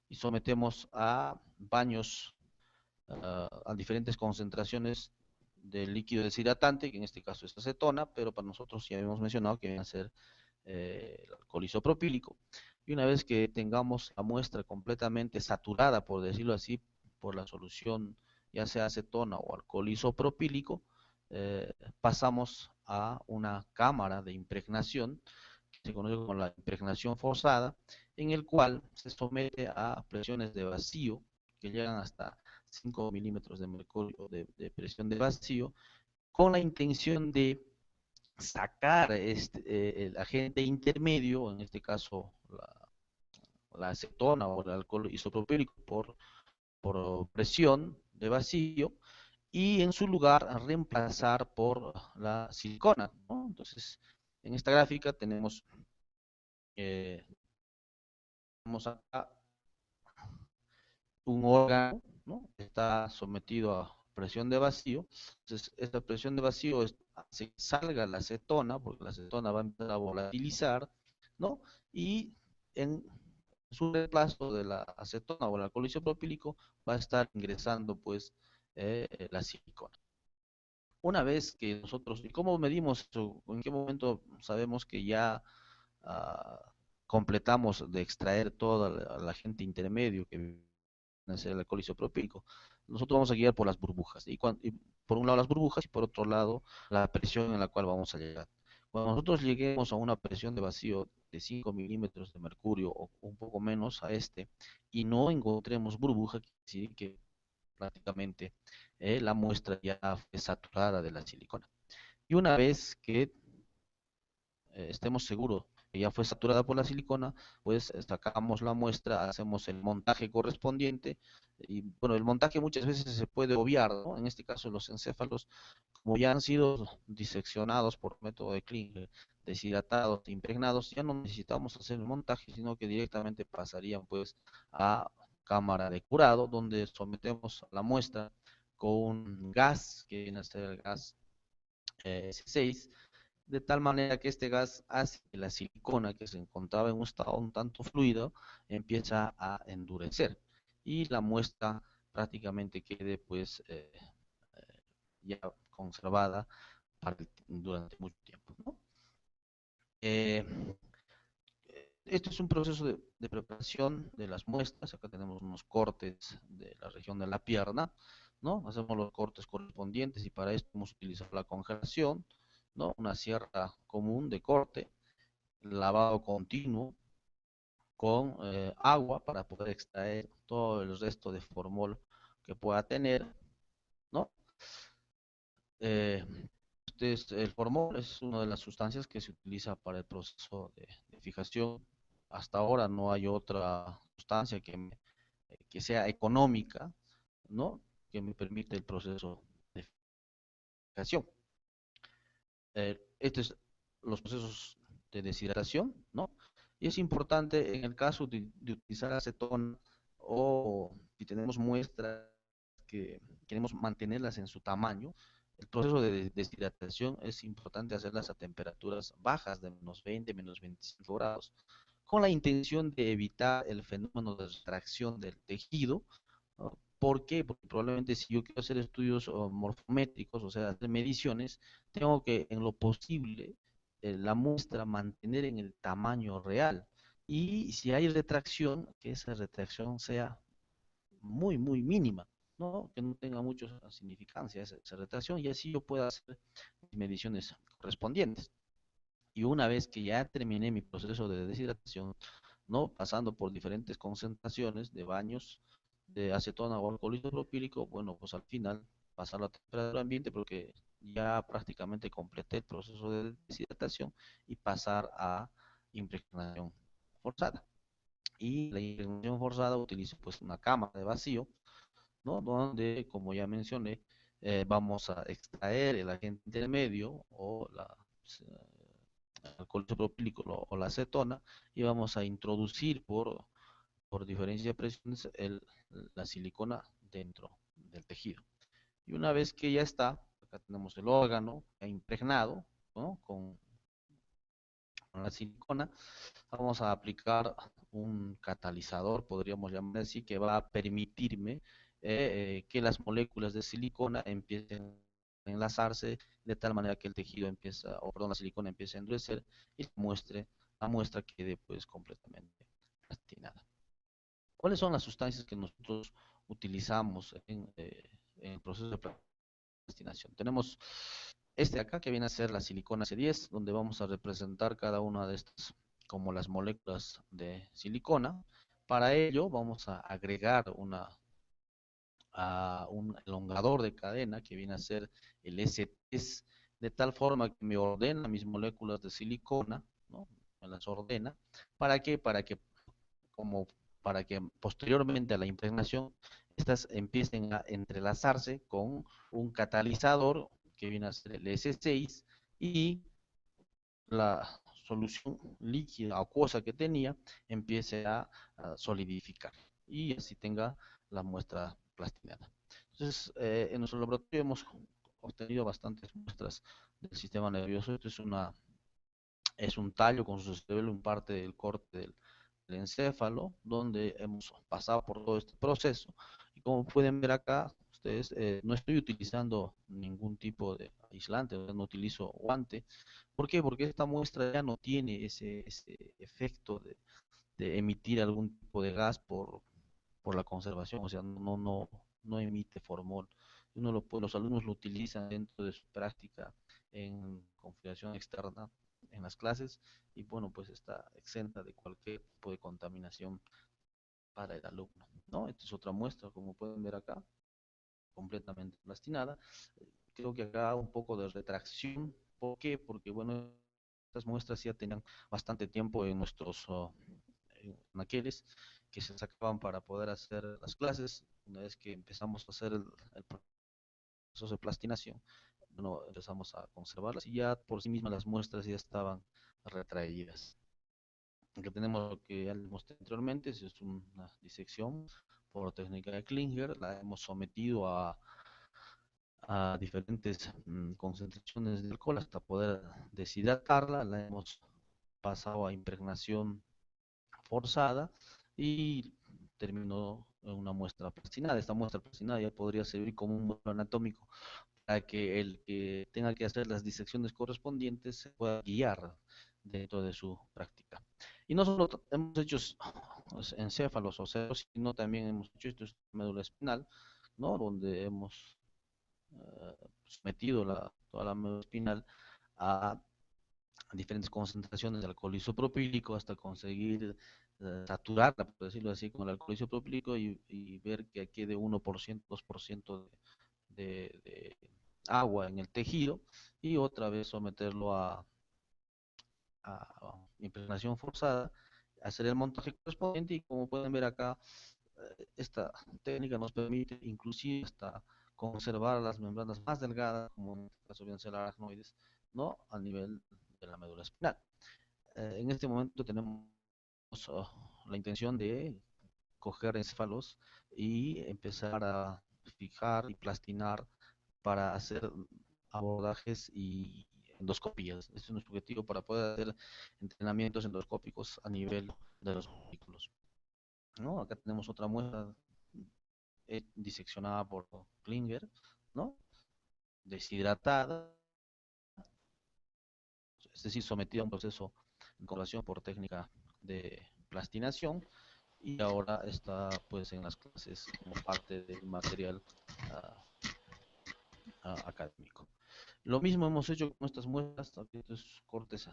y sometemos a baños a diferentes concentraciones del líquido deshidratante, que en este caso es acetona, pero para nosotros ya habíamos mencionado que viene a ser el alcohol isopropílico. Y una vez que tengamos la muestra completamente saturada, por decirlo así, por la solución, ya sea acetona o alcohol isopropílico, pasamos a una cámara de impregnación, que se conoce como la impregnación forzada, en el cual se somete a presiones de vacío que llegan hasta 5 milímetros de mercurio de presión de vacío, con la intención de sacar el agente intermedio, en este caso la acetona o el alcohol isopropílico por presión de vacío, y en su lugar reemplazar por la silicona, ¿no? Entonces, en esta gráfica eh, tenemos acá un órgano, ¿no? Está sometido a presión de vacío. Entonces, esta presión de vacío hace que salga la acetona, porque la acetona va a empezar a volatilizar, ¿no? Y en su reemplazo de la acetona o el alcohol isopropílico va a estar ingresando, pues, la silicona. Una vez que nosotros, ¿y cómo medimos eso? ¿En qué momento sabemos que ya ah, completamos de extraer todo el agente intermedio que viene a ser el alcohol isopropílico? Nosotros vamos a guiar por las burbujas, y por un lado las burbujas y por otro lado la presión en la cual vamos a llegar. Cuando nosotros lleguemos a una presión de vacío de 5 milímetros de mercurio o un poco menos a y no encontremos burbuja, quiere decir que prácticamente la muestra ya fue saturada de la silicona. Y una vez que estemos seguros que ya fue saturada por la silicona, pues sacamos la muestra, hacemos el montaje correspondiente, y bueno, el montaje muchas veces se puede obviar, ¿no? En este caso los encéfalos, como ya han sido diseccionados por método de Klinger, deshidratados, impregnados, ya no necesitamos hacer el montaje, sino que directamente pasarían pues a cámara de curado, donde sometemos la muestra con un gas, que viene a ser el gas S6, de tal manera que este gas hace que la silicona, que se encontraba en un estado un tanto fluido, empieza a endurecer y la muestra prácticamente quede pues ya conservada durante mucho tiempo, ¿no? Eh, Este es un proceso de preparación de las muestras. Acá tenemos unos cortes de la región de la pierna, ¿no? Hacemos los cortes correspondientes y para esto hemos utilizado la congelación. ¿no? Una sierra común de corte, lavado continuo con agua para poder extraer todo el resto de formol que pueda tener, ¿no? Eh, el formol es una de las sustancias que se utiliza para el proceso de fijación. Hasta ahora no hay otra sustancia que sea económica, ¿no? Que me permite el proceso de fijación. Estos es los procesos de deshidratación, ¿no? Y es importante en el caso de utilizar acetona o si tenemos muestras que queremos mantenerlas en su tamaño, el proceso de deshidratación es importante hacerlas a temperaturas bajas de -20, -25 grados, con la intención de evitar el fenómeno de retracción del tejido, ¿no? ¿Por qué? Porque probablemente si yo quiero hacer estudios morfométricos, o sea, hacer mediciones, tengo que en lo posible la muestra mantener en el tamaño real. Y si hay retracción, que esa retracción sea muy, muy mínima, ¿no? Que no tenga mucha significancia esa retracción y así yo pueda hacer mis mediciones correspondientes. Y una vez que ya terminé mi proceso de deshidratación, ¿no? Pasando por diferentes concentraciones de baños de acetona o alcohol isopropílico, bueno, pues al final pasar a temperatura ambiente porque ya prácticamente completé el proceso de deshidratación y pasar a impregnación forzada. Y la impregnación forzada utilizo pues una cámara de vacío, ¿no? Donde, como ya mencioné, vamos a extraer el agente intermedio o alcohol isopropílico o la acetona y vamos a introducir por diferencia de presiones la silicona dentro del tejido. Y una vez que ya está, acá tenemos el órgano impregnado, ¿no? Con la silicona, vamos a aplicar un catalizador, podríamos llamar así, que va a permitirme que las moléculas de silicona empiecen a enlazarse de tal manera que el tejido empieza, o perdón, la silicona empiece a endurecer y la muestra quede pues completamente plastinada. ¿Cuáles son las sustancias que nosotros utilizamos en el proceso de plastinación? Tenemos este acá que viene a ser la silicona C10, donde vamos a representar cada una de estas como las moléculas de silicona. Para ello vamos a agregar un elongador de cadena que viene a ser el S3, de tal forma que me ordena mis moléculas de silicona, ¿no? Me las ordena. ¿Para qué? Como para que posteriormente a la impregnación estas empiecen a entrelazarse con un catalizador que viene a ser el S6 y la solución líquida acuosa que tenía empiece a solidificar y así tenga la muestra plastinada. Entonces, en nuestro laboratorio hemos obtenido bastantes muestras del sistema nervioso. Esto es un tallo con su cerebelo, un parte del corte del encéfalo, donde hemos pasado por todo este proceso. Y como pueden ver acá, ustedes, no estoy utilizando ningún tipo de aislante, no utilizo guante. ¿Por qué? Porque esta muestra ya no tiene ese efecto de emitir algún tipo de gas por la conservación, o sea, no emite formol. Los alumnos lo utilizan dentro de su práctica en configuración externa en las clases y bueno, pues está exenta de cualquier tipo de contaminación para el alumno, ¿no? Esta es otra muestra, como pueden ver acá, completamente plastinada. Creo que acá un poco de retracción. ¿Por qué? Porque bueno, estas muestras ya tenían bastante tiempo en nuestros anaqueles que se sacaban para poder hacer las clases. Una vez que empezamos a hacer el proceso de plastinación, bueno, empezamos a conservarlas y ya por sí mismas las muestras ya estaban retraídas. Aquí tenemos lo que ya les mostré anteriormente, es una disección por técnica de Klinger, la hemos sometido a diferentes concentraciones de alcohol hasta poder deshidratarla, la hemos pasado a impregnación forzada y terminó en una muestra plastinada. Esta muestra plastinada ya podría servir como un modelo anatómico para que el que tenga que hacer las disecciones correspondientes se pueda guiar dentro de su práctica. Y no solo hemos hecho encéfalos o cerebros, sino también hemos hecho esto médula espinal, ¿no? Donde hemos sometido toda la médula espinal a diferentes concentraciones de alcohol isopropílico hasta conseguir saturarla, por decirlo así, con el alcohol isopropílico y ver que quede 1%, 2% de agua en el tejido y otra vez someterlo a impregnación forzada, hacer el montaje correspondiente y como pueden ver acá, esta técnica nos permite inclusive hasta conservar las membranas más delgadas, como en este caso bien ser aracnoides, ¿no? A nivel de la médula espinal. En este momento tenemos la intención de coger encéfalos y empezar a fijar y plastinar para hacer abordajes y endoscopías. Este es nuestro objetivo para poder hacer entrenamientos endoscópicos a nivel de los vehículos, ¿no? Acá tenemos otra muestra diseccionada por Klinger, ¿no? Deshidratada, es decir, sometida a un proceso de coloración por técnica de plastinación y ahora está pues en las clases como parte del material académico. Lo mismo hemos hecho con estas muestras, estos cortes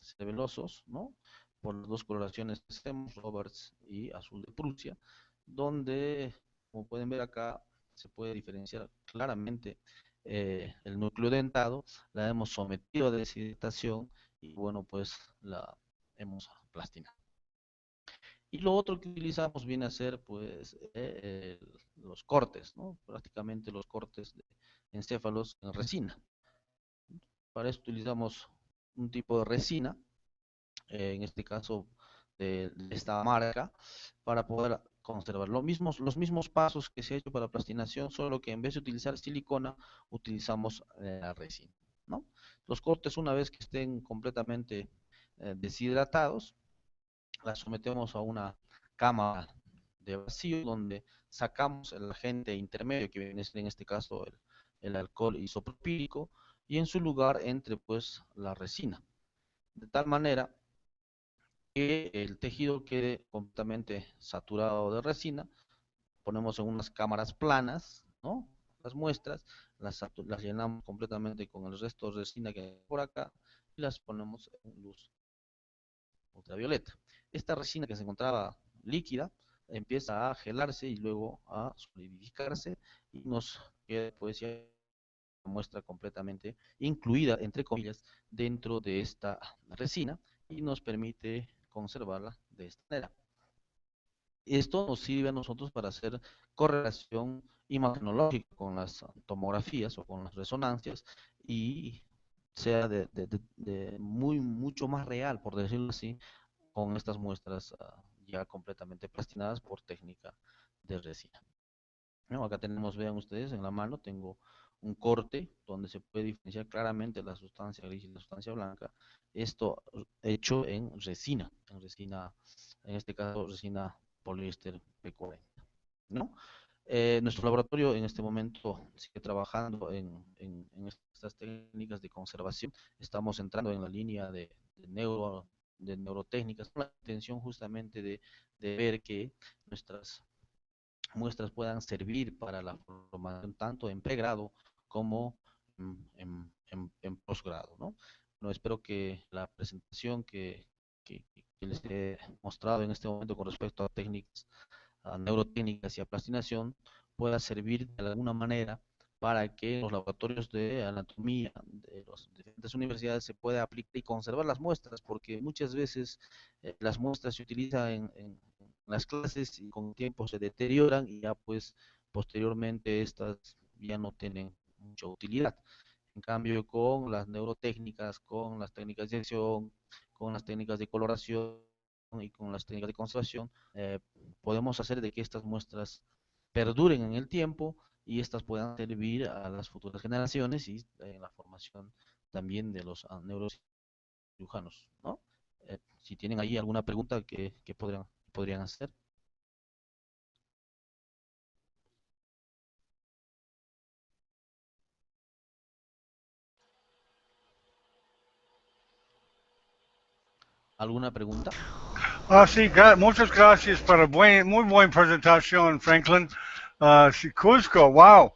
cerebelosos, ¿no? Por las dos coloraciones que hacemos, Roberts y azul de Prusia, donde, como pueden ver acá, se puede diferenciar claramente el núcleo dentado, la hemos sometido a deshidratación y bueno, pues la hemos plastinado. Y lo otro que utilizamos viene a ser pues los cortes, ¿no? Prácticamente los cortes de encéfalos en resina. Para eso utilizamos un tipo de resina, en este caso de esta marca, para poder conservar los mismos pasos que se ha hecho para plastinación, solo que en vez de utilizar silicona, utilizamos la resina, ¿no? Los cortes, una vez que estén completamente deshidratados, las sometemos a una cámara de vacío donde sacamos el agente intermedio, que viene a ser en este caso el alcohol isopropílico, y en su lugar entre pues la resina, de tal manera que el tejido quede completamente saturado de resina. Ponemos en unas cámaras planas, ¿no? Las muestras, las llenamos completamente con el resto de resina que hay por acá y las ponemos en luz ultravioleta. Esta resina que se encontraba líquida empieza a gelarse y luego a solidificarse y nos queda pues ya muestra completamente incluida, entre comillas, dentro de esta resina y nos permite conservarla de esta manera. Esto nos sirve a nosotros para hacer correlación imagenológica con las tomografías o con las resonancias y sea mucho más real, por decirlo así, con estas muestras ya completamente plastinadas por técnica de resina. ¿No? Acá tenemos, vean ustedes, en la mano tengo un corte donde se puede diferenciar claramente la sustancia gris y la sustancia blanca. Esto hecho en resina, en este caso resina poliéster P40, ¿no? Nuestro laboratorio en este momento sigue trabajando en estas técnicas de conservación. Estamos entrando en la línea de neurotécnicas con la intención justamente de ver que nuestras muestras puedan servir para la formación tanto en pregrado como en posgrado, ¿no? Bueno, espero que la presentación que les he mostrado en este momento con respecto a técnicas, a neurotécnicas y a plastinación pueda servir de alguna manera para que los laboratorios de anatomía de las diferentes universidades se pueda aplicar y conservar las muestras, porque muchas veces las muestras se utilizan en las clases y con el tiempo se deterioran y ya pues posteriormente estas ya no tienen mucha utilidad. En cambio, con las neurotécnicas, con las técnicas de acción, con las técnicas de coloración y con las técnicas de conservación, podemos hacer de que estas muestras perduren en el tiempo y estas puedan servir a las futuras generaciones y en la formación también de los neurocirujanos, ¿no? Si tienen ahí alguna pregunta que podrían hacer. ¿Alguna pregunta? Sí, muchas gracias por muy buena presentación, Franklin. Sí, Cusco, wow.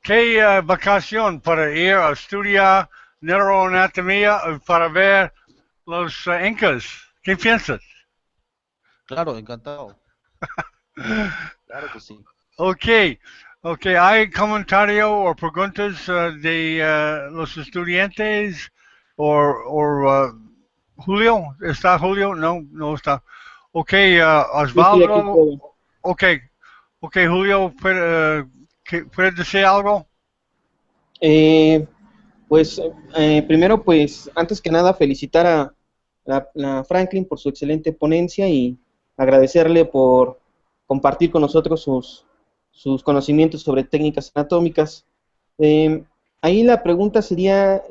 Qué vacación para ir a estudiar neuroanatomía para ver los incas. ¿Qué piensas? Claro, encantado. Claro que sí. Ok, ok, ¿hay comentario o preguntas de los estudiantes o Julio? ¿Está Julio? No, no está. Ok, Yo estoy aquí, Osvaldo. joven. Ok, ok, Julio, ¿puedes decir algo? Eh, pues primero, pues antes que nada, felicitar a la Franklin por su excelente ponencia y agradecerle por compartir con nosotros sus conocimientos sobre técnicas anatómicas. Eh, Ahí la pregunta sería,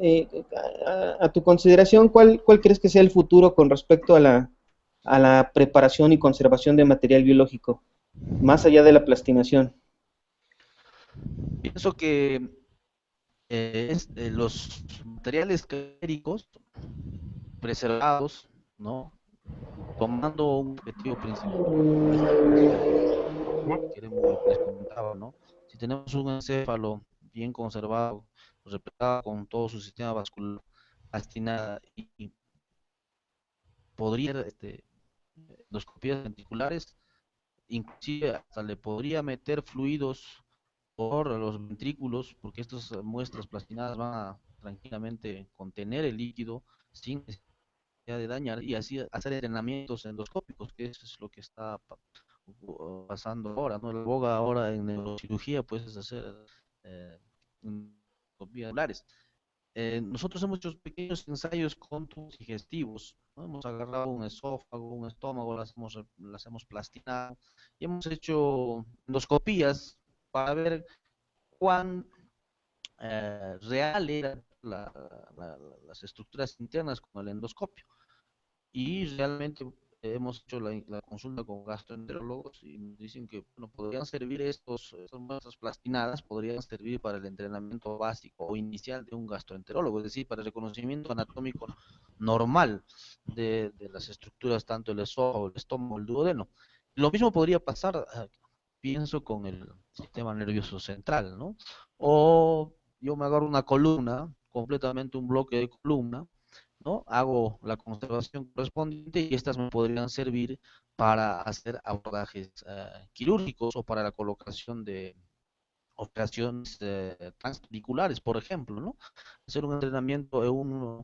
a tu consideración, ¿cuál crees que sea el futuro con respecto a la preparación y conservación de material biológico, más allá de la plastinación? Pienso que los materiales químicos preservados, ¿no? Tomando un objetivo principal, en este caso, queremos lo que les comentaba, ¿no? Si tenemos un encéfalo bien conservado, repletado con todo su sistema vascular, plastinada y podría, endoscopías ventriculares, inclusive hasta le podría meter fluidos por los ventrículos, porque estas muestras plastinadas van a tranquilamente contener el líquido sin necesidad de dañar y así hacer entrenamientos endoscópicos, que eso es lo que está pasando ahora, ¿no? La boga ahora en neurocirugía, pues es hacer endoscopías oculares. Nosotros hemos hecho pequeños ensayos con tubos digestivos, ¿no? Hemos agarrado un esófago, un estómago, las hemos plastinado y hemos hecho endoscopías para ver cuán real eran las estructuras internas con el endoscopio. Y realmente hemos hecho la consulta con gastroenterólogos y nos dicen que bueno, podrían servir estas muestras plastinadas, podrían servir para el entrenamiento básico o inicial de un gastroenterólogo, es decir, para el reconocimiento anatómico normal de las estructuras, tanto el esófago, el estómago, el duodeno. Lo mismo podría pasar, pienso, con el sistema nervioso central, ¿no? O yo me agarro una columna, completamente un bloque de columna, ¿no? Hago la conservación correspondiente y estas me podrían servir para hacer abordajes quirúrgicos o para la colocación de operaciones transarticulares, por ejemplo, ¿no? Hacer un entrenamiento en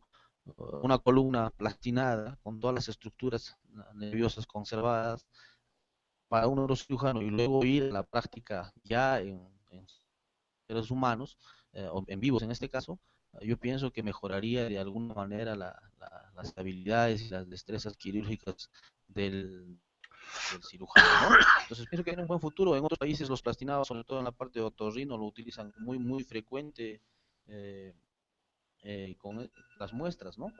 una columna plastinada con todas las estructuras nerviosas conservadas para un neurocirujano y luego ir a la práctica ya en seres humanos, o en vivos en este caso, yo pienso que mejoraría de alguna manera las habilidades y las destrezas quirúrgicas del cirujano, ¿no? Entonces pienso que hay un buen futuro. En otros países los plastinados, sobre todo en la parte de otorrino, lo utilizan muy frecuente eh, con las muestras, ¿no?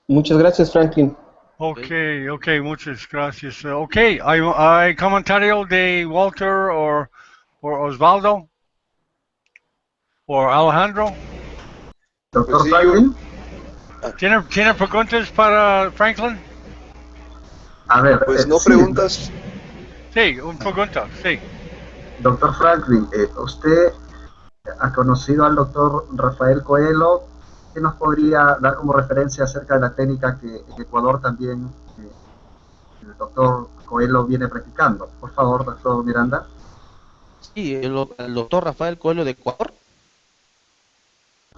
Muchas gracias, Franklin. ¿Ok? Ok, ok, muchas gracias. Ok, ¿hay comentario de Walter o Osvaldo o Alejandro? Pues Doctor sí, Franklin, ¿Tiene preguntas para Franklin? a ver, pues no sí, preguntas. Sí, una pregunta, sí. doctor Franklin, usted ha conocido al doctor Rafael Coelho. ¿Qué nos podría dar como referencia acerca de la técnica que en Ecuador también el doctor Coelho viene practicando? Por favor, doctor Miranda. Sí, el doctor Rafael Coelho de Ecuador.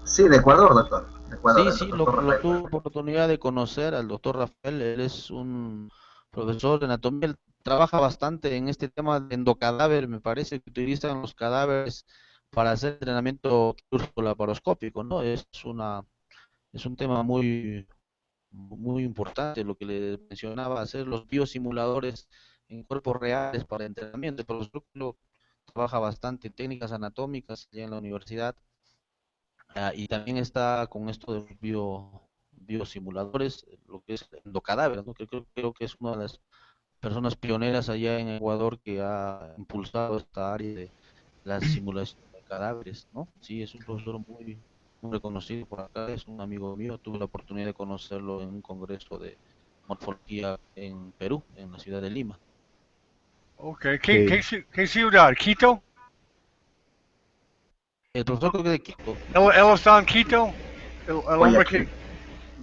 Sí, de Ecuador, doctor. De Ecuador, Sí, el sí, doctor lo Rafael tuve Coelho. oportunidad de conocer al doctor Rafael. Él es un profesor de anatomía. Él trabaja bastante en este tema de endocadáver. Me parece que utilizan los cadáveres para hacer entrenamiento quirúrgico laparoscópico, ¿no? Es un tema muy importante lo que le mencionaba, hacer los biosimuladores en cuerpos reales para entrenamiento. El profesor lo trabaja bastante en técnicas anatómicas allá en la universidad. Y también está con esto de los biosimuladores, lo que es endocadáver, ¿no? Creo que es una de las personas pioneras allá en Ecuador que ha impulsado esta área de la simulación de cadáveres, ¿no? Sí, es un profesor muy reconocido por acá, es un amigo mío, tuve la oportunidad de conocerlo en un congreso de morfología en Perú, en la ciudad de Lima. Okay. Eh, ¿Qué ciudad? ¿Quito? El profesor creo que de Quito. ¿Él está en Quito? El hombre que... Guayaquil,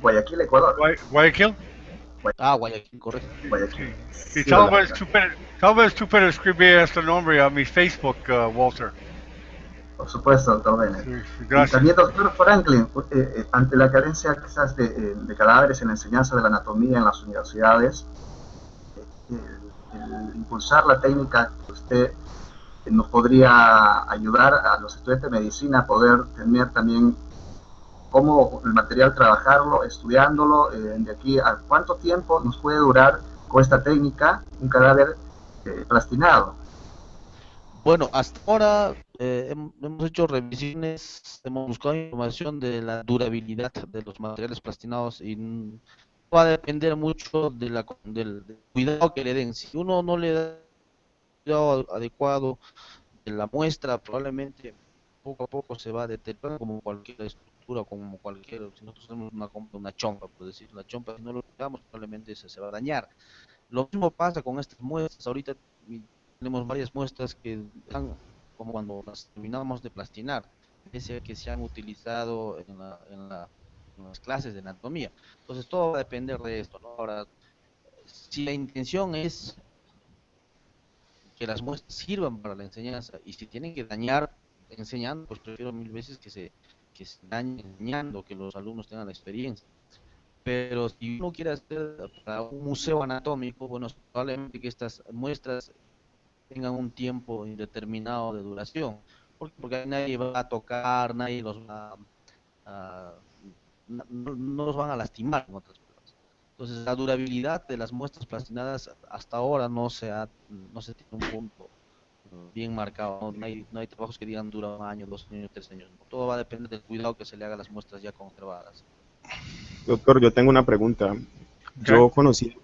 Guayaquil, Ecuador. Guayaquil. Ah, Guayaquil, correcto. Guayaquil. Sí. Y Sí, doctor. tal vez tú puedes escribir este nombre a mi Facebook, Walter. Por supuesto, doctor Bennett. Sí, sí, Y gracias. también, doctor Franklin, ante la carencia quizás de cadáveres en la enseñanza de la anatomía en las universidades, el impulsar la técnica que usted nos podría ayudar a los estudiantes de medicina a poder tener también cómo el material trabajarlo, estudiándolo, de aquí a cuánto tiempo nos puede durar con esta técnica un cadáver plastinado. Bueno, hasta ahora hemos hecho revisiones, hemos buscado información de la durabilidad de los materiales plastinados y va a depender mucho de del cuidado que le den. Si uno no le da cuidado adecuado de la muestra, probablemente poco a poco se va a deteriorar como cualquier estructura, como cualquier, si nosotros tenemos una chompa, por decir, la chompa si no lo cuidamos probablemente se va a dañar. Lo mismo pasa con estas muestras. Ahorita tenemos varias muestras que están como cuando las terminamos de plastinar, pese a que se han utilizado en las clases de anatomía. Entonces todo va a depender de esto, ¿no? Ahora, si la intención es que las muestras sirvan para la enseñanza y si tienen que dañar enseñando, pues prefiero mil veces que se dañen enseñando, que los alumnos tengan la experiencia. Pero si uno quiere hacer para un museo anatómico, bueno, probablemente que estas muestras tengan un tiempo indeterminado de duración, porque nadie va a tocar, nadie los va a, no los van a lastimar, en otras palabras. Entonces, la durabilidad de las muestras plastinadas hasta ahora no se tiene un punto bien marcado, no hay trabajos que digan dura un año, 2 años, 3 años, ¿no? Todo va a depender del cuidado que se le haga a las muestras ya conservadas. doctor, yo tengo una pregunta. Okay. Yo conocí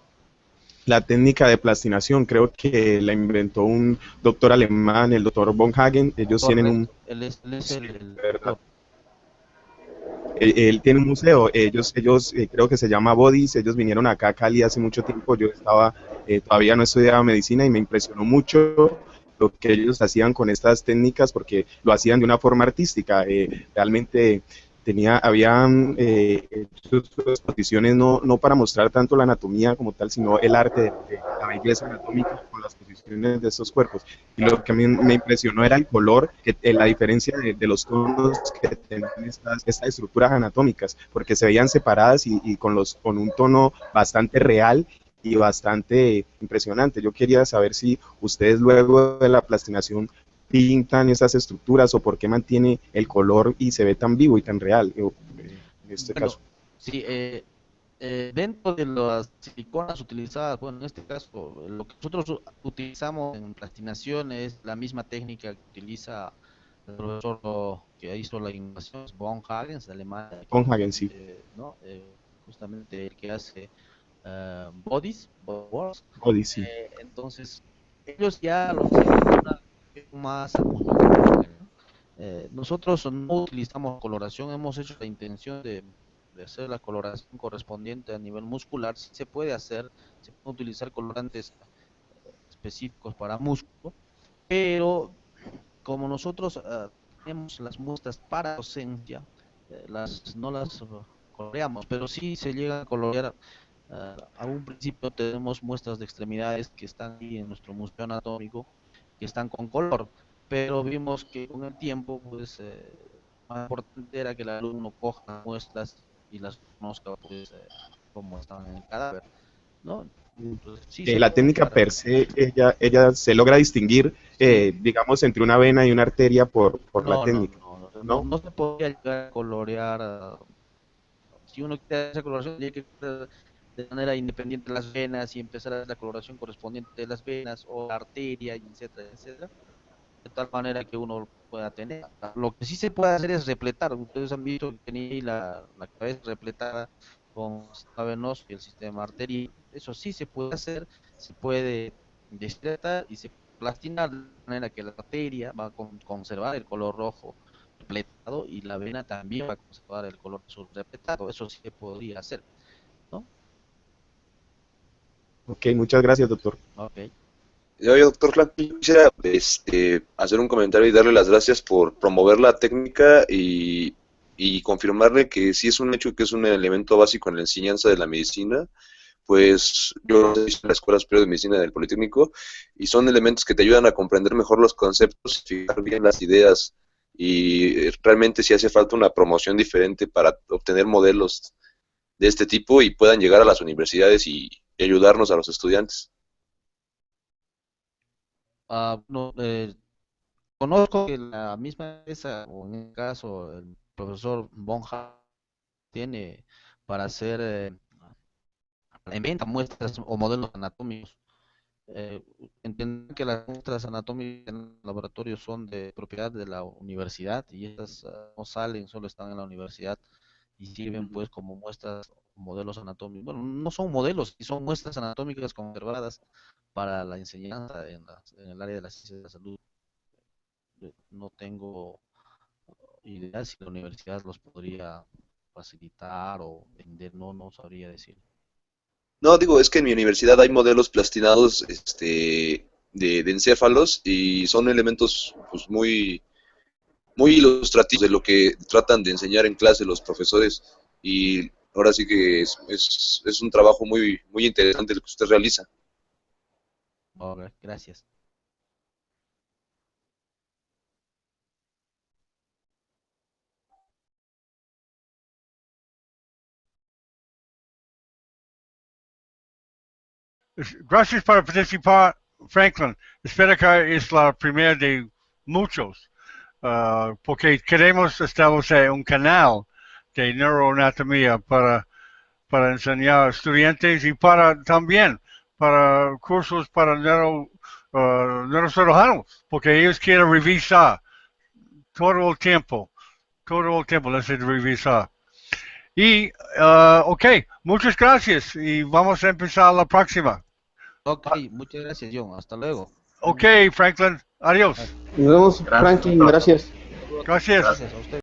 la técnica de plastinación, creo que la inventó un doctor alemán, el doctor von Hagen. Ellos tienen un... Correcto, él es Sí, el verdad. autor. Él tiene un museo, ellos creo que se llama Bodies, ellos vinieron acá a Cali hace mucho tiempo, yo estaba, todavía no estudiaba medicina y me impresionó mucho lo que ellos hacían con estas técnicas porque lo hacían de una forma artística, realmente habían sus exposiciones no para mostrar tanto la anatomía como tal, sino el arte de la belleza anatómica con las posiciones de estos cuerpos. Y lo que a mí me impresionó era el color, la diferencia de los tonos que tenían estas estructuras anatómicas, porque se veían separadas y con un tono bastante real y bastante impresionante. Yo quería saber si ustedes luego de la plastinación pintan esas estructuras o por qué mantiene el color y se ve tan vivo y tan real en este Bueno, caso. sí, dentro de las siliconas utilizadas, bueno, en este caso, lo que nosotros utilizamos en plastinación es la misma técnica que utiliza el profesor que hizo la innovación, Von Hagens, de Alemania, Con Hagen, sí. ¿no? Justamente el que hace body works. Odyssey. Entonces, ellos ya lo hacen de una más armoniosa, ¿no? Nosotros no utilizamos coloración, hemos hecho la intención de hacer la coloración correspondiente a nivel muscular. Sí se puede hacer, se pueden utilizar colorantes específicos para músculo, pero como nosotros tenemos las muestras para docencia, no las coloreamos, pero sí se llega a colorear. A un principio tenemos muestras de extremidades que están ahí en nuestro museo anatómico, que están con color, pero vimos que con el tiempo, pues, más importante era que el alumno coja muestras y las conozca, pues, cómo estaban en el cadáver, ¿no? Entonces, sí se La puede técnica usar. per se, ella se logra distinguir, Sí, digamos, entre una vena y una arteria por la técnica, ¿no? no se podía llegar a colorear. Si uno quiere hacer coloración, tiene que hacer de manera independiente las venas y empezar a hacer la coloración correspondiente de las venas o la arteria, y etcétera, etcétera, de tal manera que uno lo pueda tener. Lo que sí se puede hacer es repletar. Ustedes han visto que tenía ahí la cabeza repletada con el sistema venoso y el sistema arterial. Eso sí se puede hacer, se puede destetar y se plastinar de manera que la arteria va a conservar el color rojo repletado y la vena también va a conservar el color azul repletado. Eso sí se podría hacer, ¿no? Ok, muchas gracias, doctor. Ok. Oye, doctor Franklin, yo quisiera hacer un comentario y darle las gracias por promover la técnica y confirmarle que sí es un hecho que es un elemento básico en la enseñanza de la medicina. Pues yo hice la Escuela Superior de Medicina del Politécnico y son elementos que te ayudan a comprender mejor los conceptos, fijar bien las ideas y realmente si hace falta una promoción diferente para obtener modelos de este tipo y puedan llegar a las universidades y ayudarnos a los estudiantes. No, conozco que la misma empresa, o en el caso el profesor Bonja, tiene para hacer, inventa muestras o modelos anatómicos. Eh, Entiendo que las muestras anatómicas en el laboratorio son de propiedad de la universidad y estas no salen, solo están en la universidad y sirven pues como muestras, modelos anatómicos. Bueno, no son modelos, son muestras anatómicas conservadas para la enseñanza en el área de la ciencia de la salud. No tengo idea si la universidad los podría facilitar o vender, no sabría decir. No, digo, es que en mi universidad hay modelos plastinados de encéfalos y son elementos pues, muy ilustrativos de lo que tratan de enseñar en clase los profesores y ahora sí que es un trabajo muy interesante el que usted realiza. Ok, gracias. Gracias por participar, Franklin. Espero que es la primera de muchos, porque queremos establecer un canal de neuroanatomía para enseñar a estudiantes y para también para cursos para neurocirujanos, porque ellos quieren revisar todo el tiempo les revisar. Y, ok, muchas gracias y vamos a empezar la próxima. Ok, muchas gracias, John. Hasta luego. Ok, Franklin, adiós. Nos vemos, Gracias, Franklin, doctor. gracias. Gracias. Gracias a usted.